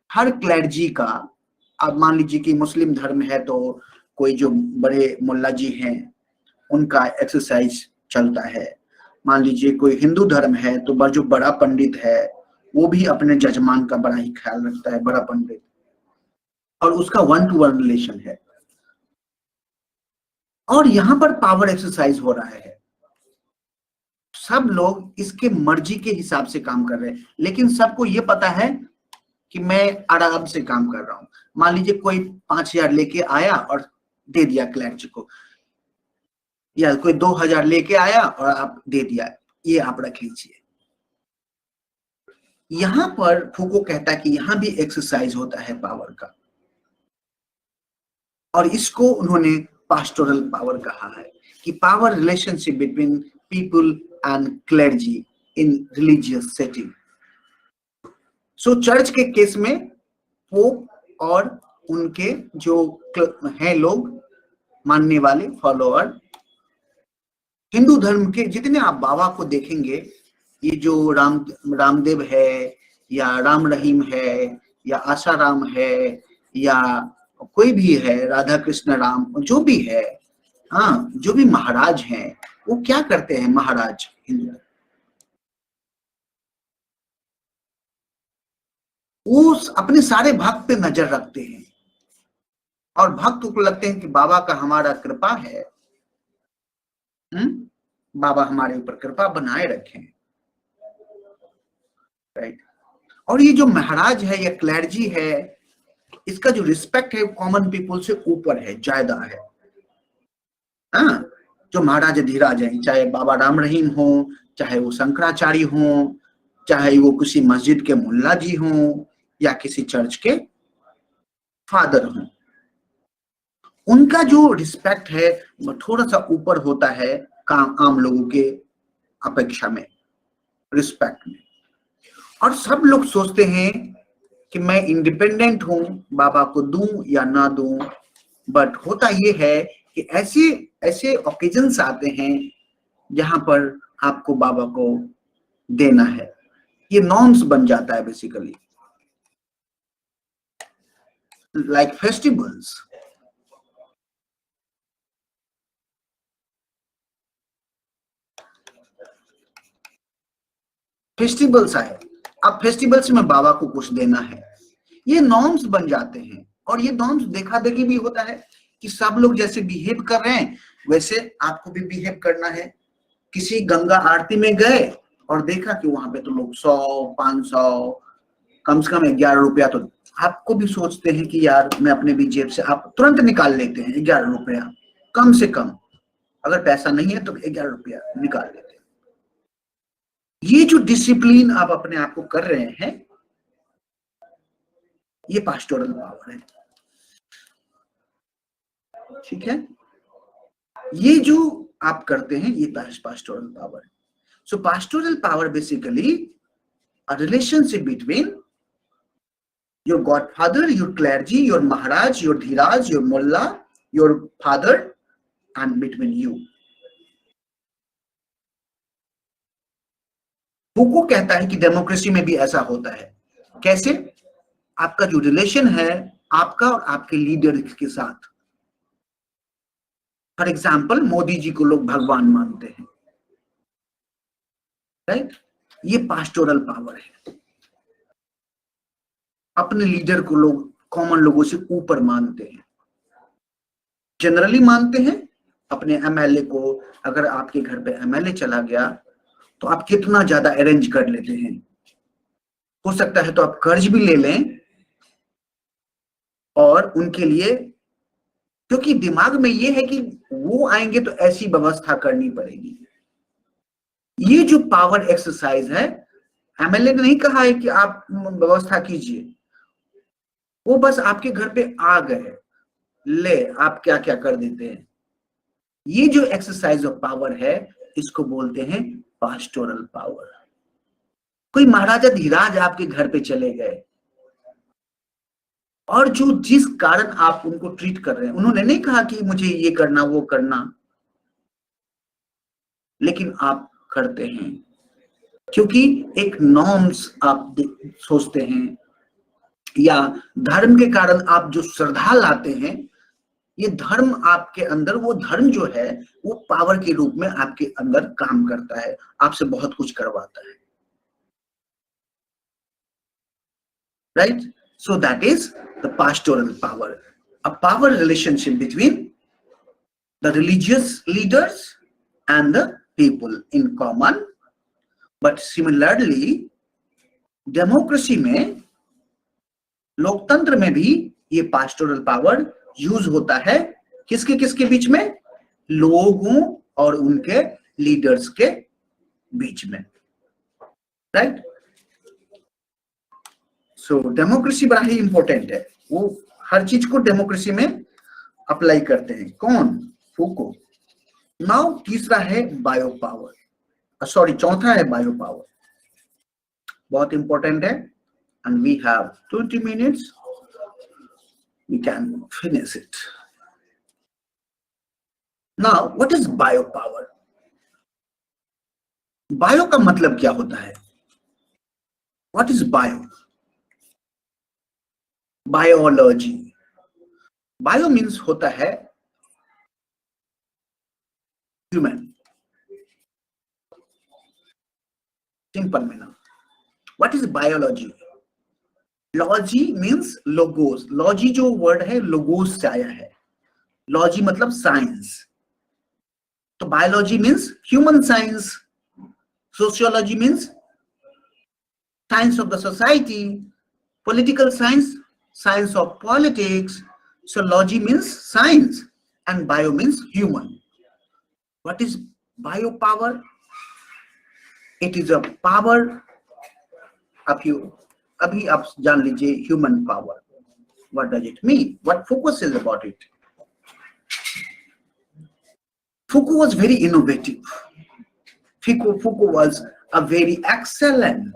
हर क्लर्जी का, अब मान लीजिए कि मुस्लिम धर्म है तो कोई जो बड़े मुल्ला जी हैं उनका एक्सरसाइज चलता है, मान लीजिए कोई हिंदू धर्म है तो जो बड़ा पंडित है वो भी अपने जजमान का बड़ा ही ख्याल रखता है, बड़ा पंडित, और उसका 1-to-1 रिलेशन है। और यहां पर पावर एक्सरसाइज हो रहा है, सब लोग इसके मर्जी के हिसाब से काम कर रहे हैं, लेकिन सबको ये पता है कि मैं आराम से काम कर रहा हूं। मान लीजिए कोई 5,000 लेके आया और दे दिया क्लर्क को, या कोई 2,000 लेके आया और आप दे दिया, ये आप रख लीजिए। यहां पर फूको कहता है कि यहां भी एक्सरसाइज होता है पावर का, और इसको उन्होंने पास्टोरल पावर कहा है, कि power relationship between people and clergy in religious setting. So church के केस में पोप और उनके जो हैं लोग मानने वाले फॉलोअर, हिंदू धर्म के जितने आप बाबा को देखेंगे, ये जो रामदेव है, या राम रहीम है, या आशा राम है, या कोई भी है, राधा कृष्ण राम, जो भी है, हाँ, जो भी महाराज हैं, वो क्या करते हैं महाराज हिंदू, वो अपने सारे भक्त पे नजर रखते हैं और भक्त को लगते हैं कि बाबा का हमारा कृपा है, बाबा हमारे ऊपर कृपा बनाए रखें, राइट। और ये जो महाराज है या क्लर्जी है, इसका जो रिस्पेक्ट है कॉमन पीपल से ऊपर है, ज्यादा है। हाँ, जो महाराज धीराज हैं, चाहे बाबा राम रहीम हो, चाहे वो शंकराचार्य हो, चाहे वो किसी मस्जिद के मुल्ला जी हो, या किसी चर्च के फादर हो, उनका जो रिस्पेक्ट है वो थोड़ा सा ऊपर होता है काम आम लोगों के अपेक्षा में, रिस्पेक्ट में। और सब लोग सोचते हैं कि मैं इंडिपेंडेंट हूं, बाबा को दूं या ना दूं, बट होता ये है कि ऐसे ऐसे ओकेजन्स आते हैं जहां पर आपको बाबा को देना है, ये नॉर्म्स बन जाता है बेसिकली, लाइक फेस्टिवल्स। फेस्टिवल्स आए, अब फेस्टिवल्स में बाबा को कुछ देना है, ये नॉर्म्स बन जाते हैं। और ये नॉर्म्स देखा देखी भी होता है कि सब लोग जैसे बिहेव कर रहे हैं वैसे आपको भी बिहेव करना है। किसी गंगा आरती में गए और देखा कि वहां पे तो लोग 100 500 कम से कम 11 रुपया, तो आपको भी सोचते हैं कि यार मैं अपने भी जेब से, आप तुरंत निकाल लेते हैं 11 रुपया, कम से कम, अगर पैसा नहीं है तो 11 रुपया निकाल लेते हैं। ये जो डिसिप्लिन आप अपने आप को कर रहे हैं, ये पास्टोरल पावर है, ठीक है। ये जो आप करते हैं ये पास्टोरल पावर है। So pastoral power basically a relationship between your godfather, your clergy, your maharaj, your dhiraj, your mullah, your father, and between you. फूको कहता है कि डेमोक्रेसी में भी ऐसा होता है। कैसे? आपका जो रिलेशन है आपका और आपके लीडर के साथ। फॉर एग्जाम्पल मोदी जी को लोग भगवान मानते हैं, राइट? ये पास्टोरल पावर है। अपने लीडर को लोग कॉमन लोगों से ऊपर मानते हैं, जनरली मानते हैं। अपने एमएलए को, अगर आपके घर पे एमएलए चला गया तो आप कितना ज्यादा अरेंज कर लेते हैं, हो सकता है तो आप कर्ज भी ले लें और उनके लिए, क्योंकि दिमाग में ये है कि वो आएंगे तो ऐसी व्यवस्था करनी पड़ेगी। ये जो पावर एक्सरसाइज है, एमएलए ने नहीं कहा है कि आप व्यवस्था कीजिए, वो बस आपके घर पे आ गए, ले आप क्या क्या कर देते हैं। ये जो एक्सरसाइज ऑफ पावर है इसको बोलते हैं पास्टोरल पावर। कोई महाराजा धीराज आपके घर पे चले गए और जो जिस कारण आप उनको ट्रीट कर रहे हैं, उन्होंने नहीं कहा कि मुझे ये करना वो करना, लेकिन आप करते हैं क्योंकि एक नॉर्म्स आप सोचते हैं, या धर्म के कारण आप जो श्रद्धा लाते हैं, ये धर्म आपके अंदर, वो धर्म जो है वो पावर के रूप में आपके अंदर काम करता है, आपसे बहुत कुछ करवाता है, right? So that is the pastoral power, a power relationship between the religious leaders and the people in common. But similarly democracy में, लोकतंत्र में भी ये पास्टोरल पावर यूज होता है। किसके किसके बीच में? लोगों और उनके लीडर्स के बीच में, राइट? सो डेमोक्रेसी बड़ा ही इंपॉर्टेंट है, वो हर चीज को डेमोक्रेसी में अप्लाई करते हैं। कौन? फूको। नाउ तीसरा है बायो पावर, सॉरी चौथा है बायो पावर, बहुत इंपॉर्टेंट है। And we have 20 minutes, we can finish it. Now what is bio power? Bio का मतलब क्या होता है? What is bio? Biology, bio means होता है human, simple meaning. What is biology? Logy means logos, logy जो word है logos से आया है, लॉजी मतलब साइंस, तो biology means human science, sociology means science of the society, political science, science of politics. So logy means science and bio means human. What is biopower? It is a power of you. अभी आप जान लीजिए human power. What does it mean? What Foucault says about it? Foucault was very innovative. Foucault was a very excellent.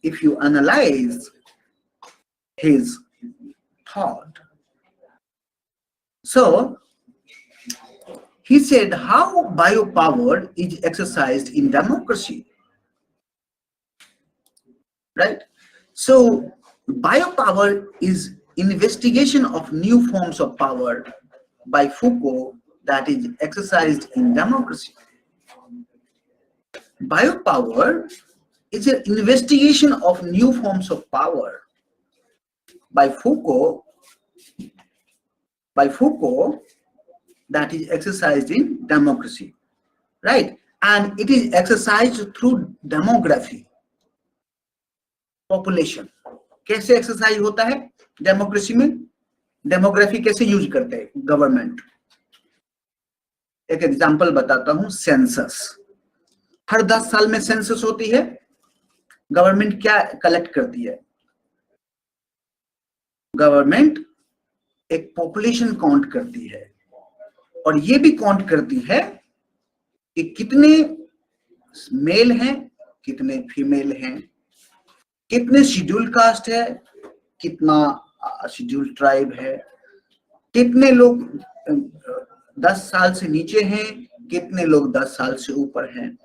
If you analyze his thought, so he said how biopower is exercised in democracy, right? So biopower is investigation of new forms of power by Foucault that is exercised in democracy. Biopower is an investigation of new forms of power by Foucault that is exercised in democracy, right? And it is exercised through demography, population. कैसे exercise होता है democracy में? Demography कैसे use करते हैं government? एक example बताता हूं, सेंसस। हर 10 साल में सेंसस होती है। गवर्नमेंट क्या कलेक्ट करती है? गवर्नमेंट एक पॉपुलेशन काउंट करती है और ये भी काउंट करती है कि कितने मेल हैं, कितने फीमेल हैं, कितने शेड्यूल कास्ट है, कितना शेड्यूल ट्राइब है, कितने लोग 10 साल से नीचे हैं, कितने लोग 10 साल से ऊपर हैं,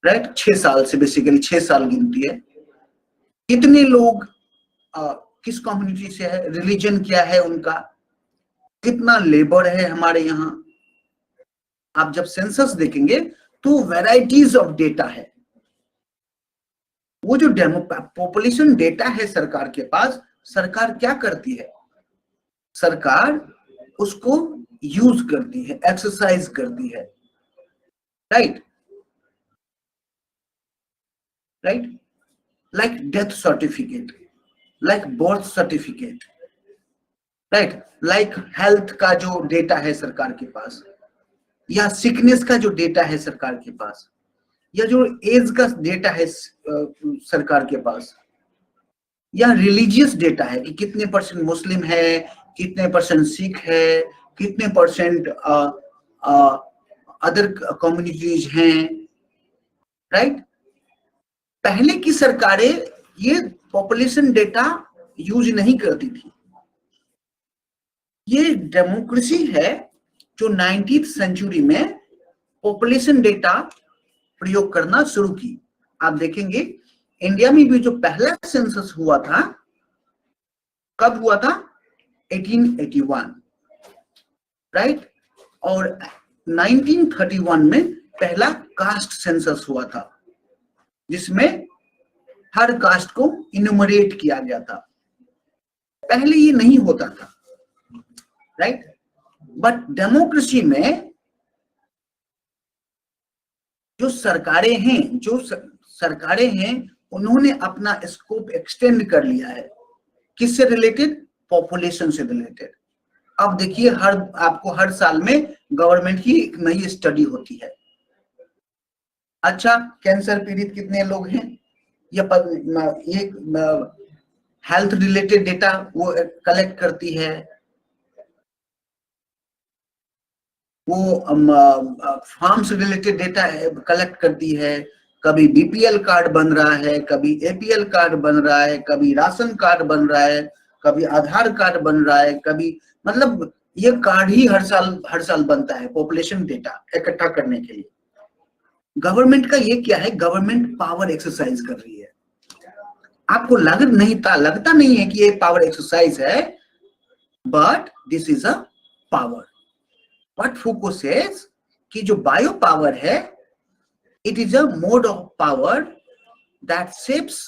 राइट? 6 साल से, बेसिकली 6 साल गिनती है। कितने लोग किस कम्युनिटी से है, रिलीजन क्या है उनका, कितना लेबर है हमारे यहाँ। आप जब सेंसस देखेंगे तो वैराइटीज ऑफ डेटा है। वो जो पॉपुलेशन डेटा है सरकार के पास, सरकार क्या करती है? सरकार उसको यूज करती है, एक्सरसाइज करती है, right? Right, like death certificate, like birth certificate, right, like health का जो डेटा है सरकार के पास, या सिकनेस का जो डेटा है सरकार के पास, या जो एज का डेटा है सरकार के पास, या रिलीजियस डेटा है कि कितने परसेंट मुस्लिम है, कितने परसेंट सिख है, कितने परसेंट अदर कम्युनिटीज हैं, राइट? पहले की सरकारें ये पॉपुलेशन डेटा यूज नहीं करती थी। ये डेमोक्रेसी है जो 19th सेंचुरी में पॉपुलेशन डेटा प्रयोग करना शुरू की। आप देखेंगे इंडिया में भी जो पहला सेंसस हुआ था, कब हुआ था? 1881, राइट? और 1931 में पहला कास्ट सेंसस हुआ था, जिसमें हर कास्ट को इन्यूमरेट किया गया था। पहले ये नहीं होता था, राइट? बट डेमोक्रेसी में जो सरकारें हैं उन्होंने अपना स्कोप एक्सटेंड कर लिया है। किससे रिलेटेड? पॉपुलेशन से रिलेटेड। अब देखिए आपको हर साल में गवर्नमेंट की एक नई स्टडी होती है। अच्छा, कैंसर पीड़ित कितने लोग हैं, ये हेल्थ रिलेटेड डेटा वो कलेक्ट करती है। वो फार्म से रिलेटेड डेटा कलेक्ट करती है। कभी बीपीएल कार्ड बन रहा है, कभी एपीएल कार्ड बन रहा है, कभी राशन कार्ड बन रहा है, कभी आधार कार्ड बन रहा है, कभी, मतलब ये कार्ड ही हर साल बनता है पॉपुलेशन डेटा इकट्ठा करने के लिए। गवर्नमेंट का ये क्या है, गवर्नमेंट पावर एक्सरसाइज कर रही है। आपको लगता नहीं है कि ये पावर एक्सरसाइज है, but this is a power. What Foucault says कि जो बायो पावर है, it is a mode of power that shapes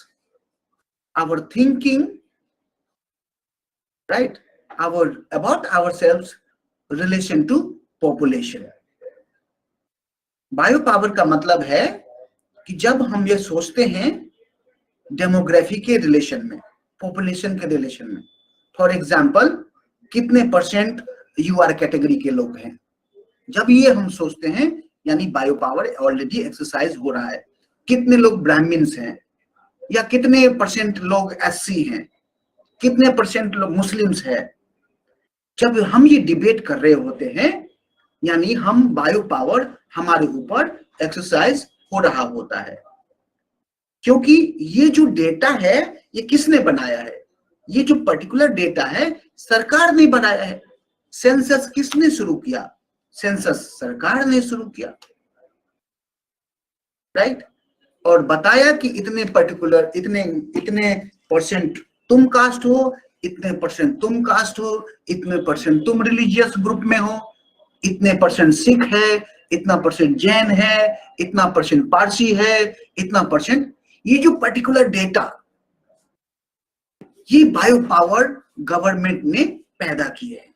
our thinking, right, about ourselves relation to population। Bio power का मतलब है कि जब हम ये सोचते हैं डेमोग्राफी के रिलेशन में, पॉपुलेशन के रिलेशन में, फॉर एग्जांपल कितने परसेंट यूआर कैटेगरी के लोग हैं, जब ये हम सोचते हैं यानी बायो पावर ऑलरेडी एक्सरसाइज हो रहा है। कितने लोग ब्राह्मण्स हैं, या कितने परसेंट लोग एससी हैं, कितने परसेंट लोग मुस्लिम्स हैं, जब हम ये डिबेट कर रहे होते हैं यानी हम बायो पावर हमारे ऊपर एक्सरसाइज हो रहा होता है। क्योंकि ये जो डेटा है ये किसने बनाया है, ये जो पर्टिकुलर डेटा है सरकार ने बनाया है। सेंसस किसने शुरू किया, सेंसस सरकार ने शुरू किया, राइट। और बताया कि इतने पर्टिकुलर इतने परसेंट तुम कास्ट हो, इतने परसेंट तुम कास्ट हो, इतने परसेंट तुम रिलीजियस ग्रुप में हो, इतने परसेंट सिख है, इतना परसेंट जैन है, इतना परसेंट पारसी है, इतना परसेंट। ये जो पर्टिकुलर डेटा, ये बायो पावर गवर्नमेंट ने पैदा किए हैं।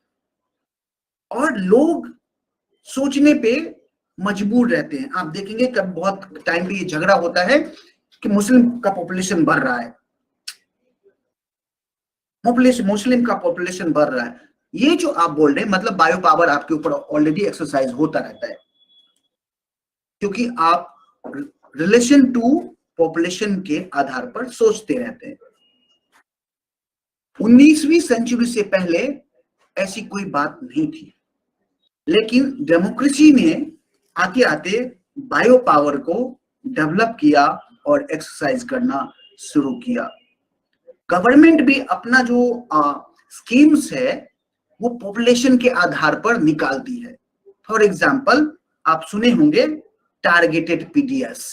और लोग सोचने पे मजबूर रहते हैं। आप देखेंगे कब बहुत टाइम पे ये झगड़ा होता है कि मुस्लिम का पॉपुलेशन बढ़ रहा है, मुस्लिम का पॉपुलेशन बढ़ रहा है। ये जो आप बोल रहे हैं मतलब बायो पावर आपके ऊपर ऑलरेडी एक्सरसाइज होता रहता है, क्योंकि आप रिलेशन टू पॉपुलेशन के आधार पर सोचते रहते हैं। 19वीं सेंचुरी से पहले ऐसी कोई बात नहीं थी, लेकिन डेमोक्रेसी ने आते आते बायो पावर को डेवलप किया और एक्सरसाइज करना शुरू किया। गवर्नमेंट भी अपना जो स्कीम्स है वो पॉपुलेशन के आधार पर निकालती है। फॉर एग्जांपल आप सुने होंगे targeted PDS,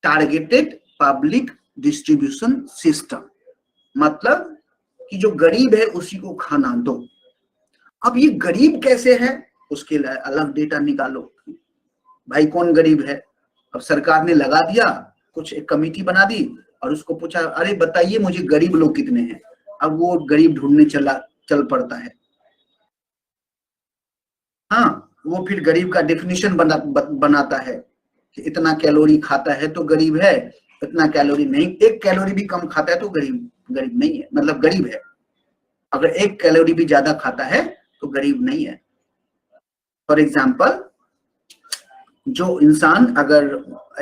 targeted public distribution system, मतलब कि जो गरीब है उसी को खाना दो। अब ये गरीब कैसे है उसके लिए अलग डेटा निकालो, भाई कौन गरीब है। अब सरकार ने लगा दिया, कुछ एक कमेटी बना दी और उसको पूछा अरे बताइए मुझे गरीब लोग कितने हैं। अब वो गरीब ढूंढने चल पड़ता है। हाँ, वो फिर गरीब का डेफिनेशन बनाता है कि इतना कैलोरी खाता है तो गरीब है, इतना कैलोरी नहीं, 1 कैलोरी भी कम खाता है तो गरीब नहीं है, मतलब गरीब है। अगर 1 कैलोरी भी ज्यादा खाता है तो गरीब नहीं है। फॉर एग्जाम्पल जो इंसान अगर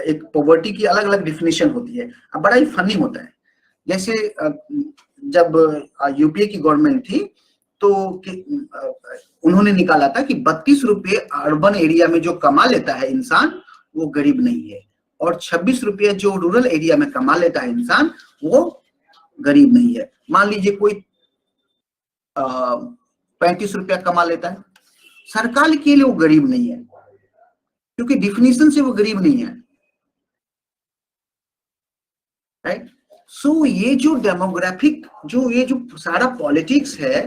एक पॉवर्टी की अलग अलग डेफिनेशन होती है। अब बड़ा ही फनी होता है, जैसे जब यूपीए की गवर्नमेंट थी तो उन्होंने निकाला था कि 32 रुपये अर्बन एरिया में जो कमा लेता है इंसान वो गरीब नहीं है, और 26 रुपये जो रूरल एरिया में कमा लेता है इंसान वो गरीब नहीं है। मान लीजिए कोई 35 रुपया कमा लेता है, सरकार के लिए वो गरीब नहीं है, क्योंकि डिफिनीशन से वो गरीब नहीं है, राइट। सो ये जो डेमोग्राफिक ये जो सारा पॉलिटिक्स है,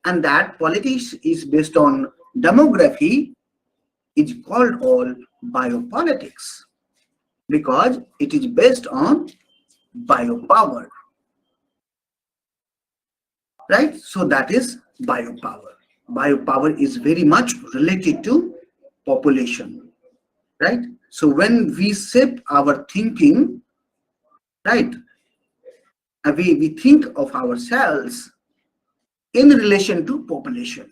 and that politics is based on demography, is called all biopolitics because it is based on biopower, right? So that is biopower. Biopower is very much related to population, right? So when we shape our thinking, right, we think of ourselves in relation to population,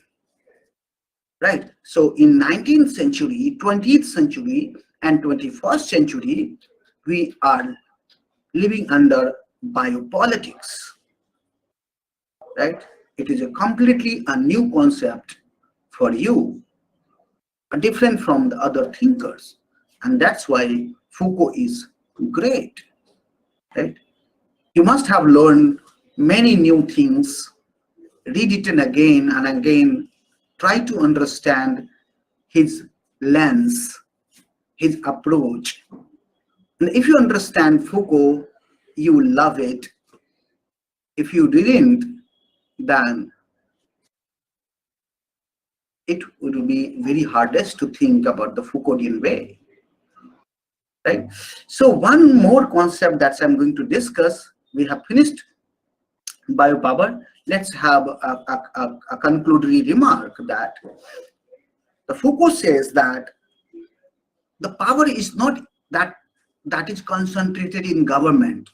right? So in 19th century, 20th century and 21st century, we are living under biopolitics, right? It is a completely a new concept for you, different from the other thinkers, and that's why Foucault is great, right? You must have learned many new things, read it again and again, try to understand his lens, his approach. And if you understand Foucault, you will love it. If you didn't, then it would be very hardest to think about the Foucauldian way. Right? So one more concept that I'm going to discuss. We have finished biopower. Let's have a conclusory remark that the Foucault says that the power is not that is concentrated in government.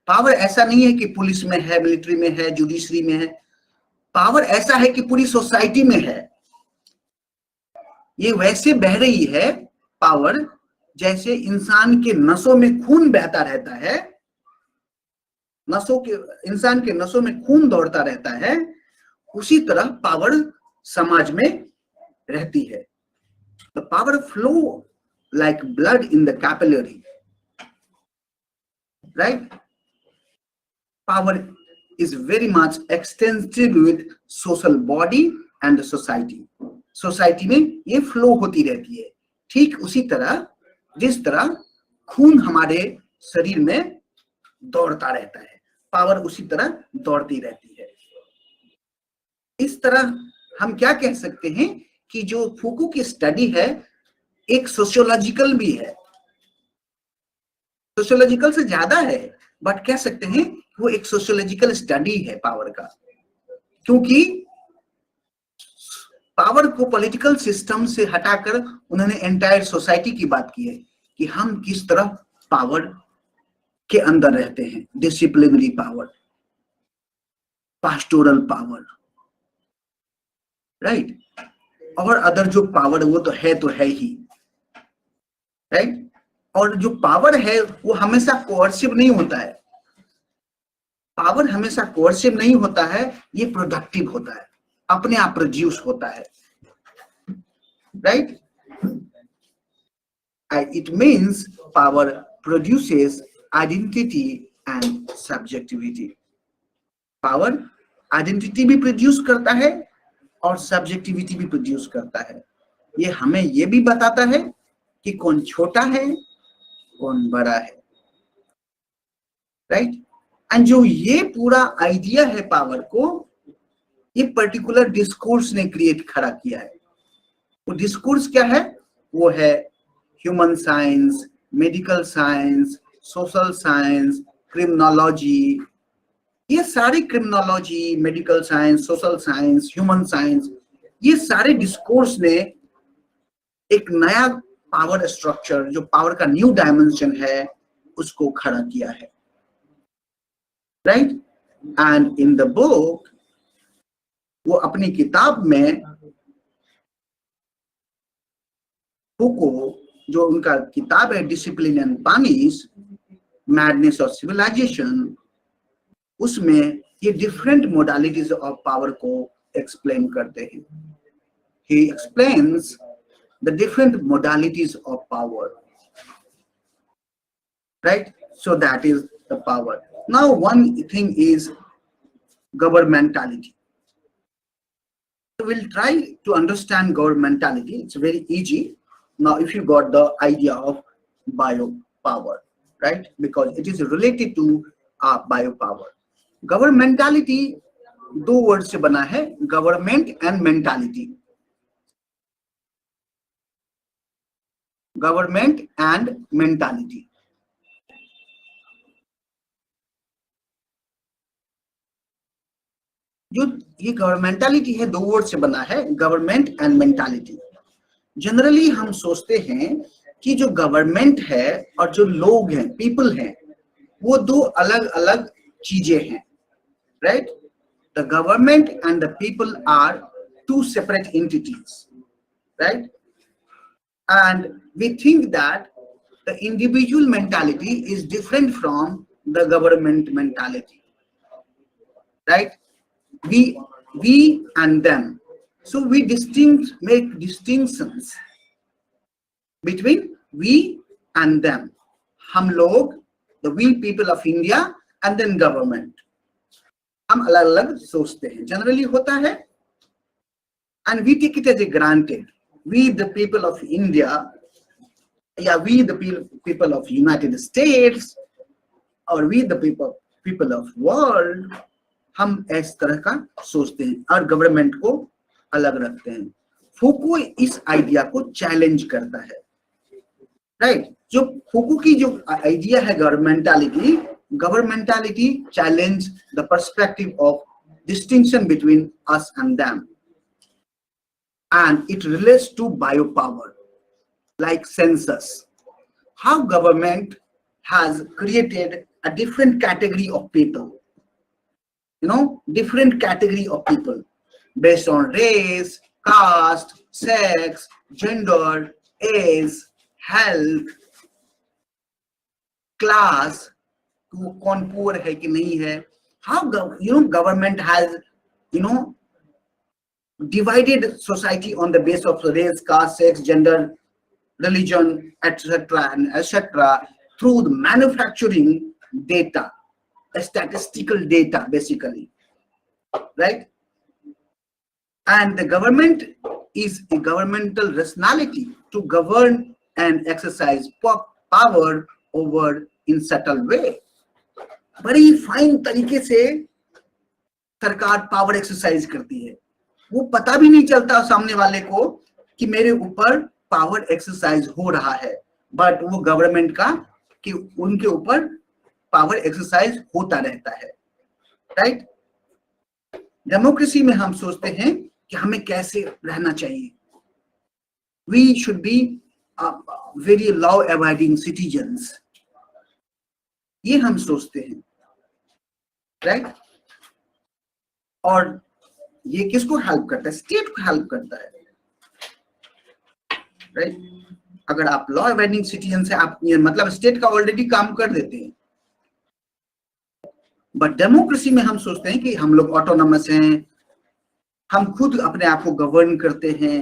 Power ऐसा नहीं है कि police में है, military में है, judiciary में है. पावर ऐसा है कि पूरी सोसाइटी में है. ये वैसे बह रही है पावर जैसे इंसान के नसों में खून बहता रहता है, इंसान के नसों में खून दौड़ता रहता है, उसी तरह पावर समाज में रहती है. The power flow like blood in the capillary, right? Power is very much extensive with social body and society. Society में ये फ्लो होती रहती है. ठीक उसी तरह जिस तरह खून हमारे शरीर में दौड़ता रहता है, पावर उसी तरह दौड़ती रहती है. इस तरह हम क्या कह सकते हैं कि जो फूको की स्टडी है एक सोशियोलॉजिकल भी है, सोशियोलॉजिकल से ज्यादा है, बट कह सकते हैं वो एक सोशियोलॉजिकल स्टडी है पावर का, क्योंकि पावर को पॉलिटिकल सिस्टम से हटाकर उन्होंने एंटायर सोसाइटी की बात की है कि हम किस तरह पावर के अंदर रहते हैं. Disciplinary power, pastoral power, right, और अदर जो पावर वो तो है ही, राइट. और जो पावर है वो हमेशा कोअर्सिव नहीं होता है. पावर हमेशा कोअर्सिव नहीं होता है, ये प्रोडक्टिव होता है, अपने आप प्रोड्यूस होता है, right. It means power produces identity and subjectivity. Power identity भी प्रोड्यूस करता है और सब्जेक्टिविटी भी प्रोड्यूस करता है. ये हमें ये भी बताता है कि कौन छोटा है कौन बड़ा है, राइट. एंड जो ये पूरा आइडिया है पावर को, ये पर्टिकुलर डिस्कोर्स ने क्रिएट खड़ा किया है. वो डिस्कोर्स क्या है? वो है human science, medical science, social science, criminology. ये सारी criminology, medical science, social science, human science, ये सारे डिस्कोर्स ने एक नया पावर स्ट्रक्चर, जो पावर का न्यू डायमेंशन है, उसको खड़ा किया है, right. And in the book, वो अपनी किताब में फूको, जो उनका किताब है discipline and punish, madness of civilization, उसमें ये डिफरेंट मोडालिटीज ऑफ पावर को एक्सप्लेन करते हैं. He explains the different modalities of power, right. So that is the power. Now one thing is governmentality. We'll try to understand governmentality. It's very easy. Now, if you got the idea of biopower, right? Because it is related to biopower. Governmentality दो word से बना है, government and mentality. Government and mentality. जो ये गवर्नमेंटालिटी है दो word से बना है, गवर्नमेंट एंड मेंटालिटी. जनरली हम सोचते हैं कि जो गवर्नमेंट है और जो लोग हैं, पीपल हैं, वो दो अलग अलग चीजें हैं, right. The government and the people are two separate entities, right. And we think that the individual mentality is different from the government mentality, right. We and them. So we make distinctions between we and them. हम लोग, the we people of India, and then government. हम अलग अलग सोचते हैं, generally होता है, and we take it as a granted. We the people of India या we the people of United States और we the people of world, हम इस तरह का सोचते हैं और गवर्नमेंट को अलग रखते हैं। फूको इस आइडिया को चैलेंज करता है, राइट। जो फूको की जो आइडिया है governmentality challenge the perspective of distinction between us and them, and it relates to biopower like census, how government has created a different category of people, different category of people based on race, caste, sex, gender, age, health, class, कौन poor है कि नहीं है, how government has divided society on the basis of race, caste, sex, gender, religion, etc. and etc. through the manufacturing data, statistical data basically, right? And the government is a governmental rationality to govern and exercise power over in subtle way. बड़ी fine तरीके से सरकार power exercise करती है, वो पता भी नहीं चलता सामने वाले को कि मेरे ऊपर पावर एक्सरसाइज हो रहा है, बट वो गवर्नमेंट का कि उनके ऊपर पावर एक्सरसाइज होता रहता है, राइट। डेमोक्रेसी में हम सोचते हैं कि हमें कैसे रहना चाहिए, we should be very law abiding citizens, ये हम सोचते हैं, राइट। और ये किसको हेल्प करता है, स्टेट को हेल्प करता है, राइट। अगर आप लॉ अबाइडिंग सिटीजन से आप मतलब स्टेट का ऑलरेडी काम कर देते हैं, बट डेमोक्रेसी में हम सोचते हैं कि हम लोग ऑटोनॉमस हैं, हम खुद अपने आप को गवर्न करते हैं।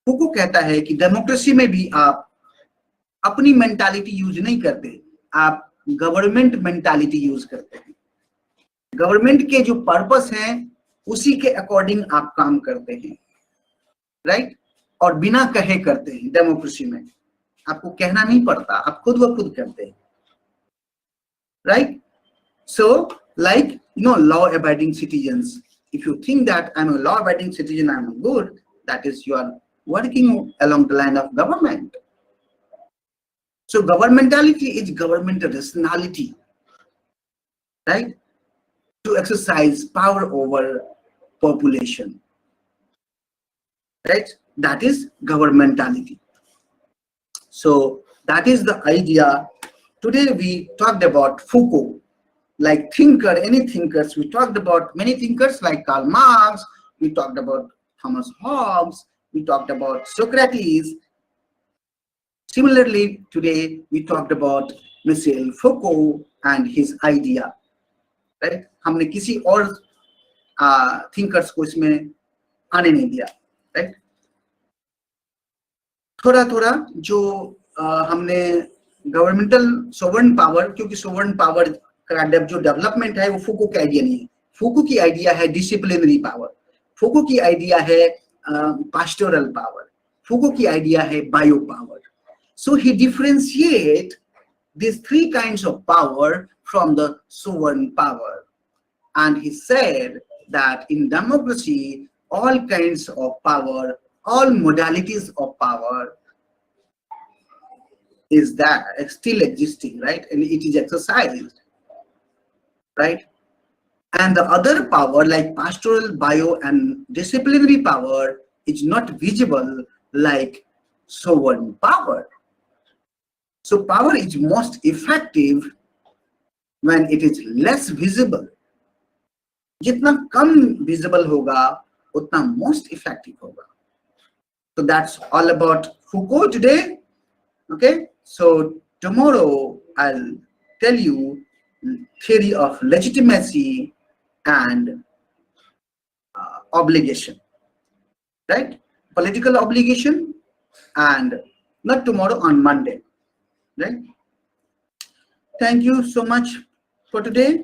फूको कहता है कि डेमोक्रेसी में भी आप अपनी मेंटालिटी यूज नहीं करते, आप गवर्नमेंट मेंटालिटी यूज करते हैं, गवर्नमेंट के जो पर्पस हैं उसी के अकॉर्डिंग आप काम करते हैं, राइट। और बिना कहे करते हैं, डेमोक्रेसी में आपको कहना नहीं पड़ता, आप खुद ब खुद करते हैं, right. So like law abiding citizens, if you think that I'm a law abiding citizen, I'm good, that is you are working along the line of government. So governmentality is government rationality, right, to exercise power over population, right, that is governmentality. So that is the idea. Today we talked about Foucault, like thinker, any thinkers. We talked about many thinkers like Karl Marx, we talked about Thomas Hobbes, we talked about Socrates. Similarly, today we talked about Michel Foucault and his idea, right? हमने किसी और thinkers को इसमें आने नहीं दिया, right? थोड़ा थोड़ा जो हमने गवर्नमेंटल सोवरेन पावर, क्योंकि सोवरेन पावर का जो डेवलपमेंट है वो फूको का आइडिया नहीं है, फूको की आइडिया है डिसिप्लिनरी पावर, फूको की आइडिया है पास्टोरल पावर, फूको की आइडिया है bio power. So he differentiate these three kinds of power from the sovereign power, and he said that in democracy all kinds of power, all modalities of power is that still existing, right, and it is exercised, right. And the other power like pastoral, bio and disciplinary power is not visible like sovereign power. So power is most effective when it is less visible. जितना कम visible होगा उतना most effective होगा. So that's all about Foucault today. Okay, so tomorrow I'll tell you theory of legitimacy and obligation, right? Political obligation, and not tomorrow, on Monday, right? Thank you so much for today.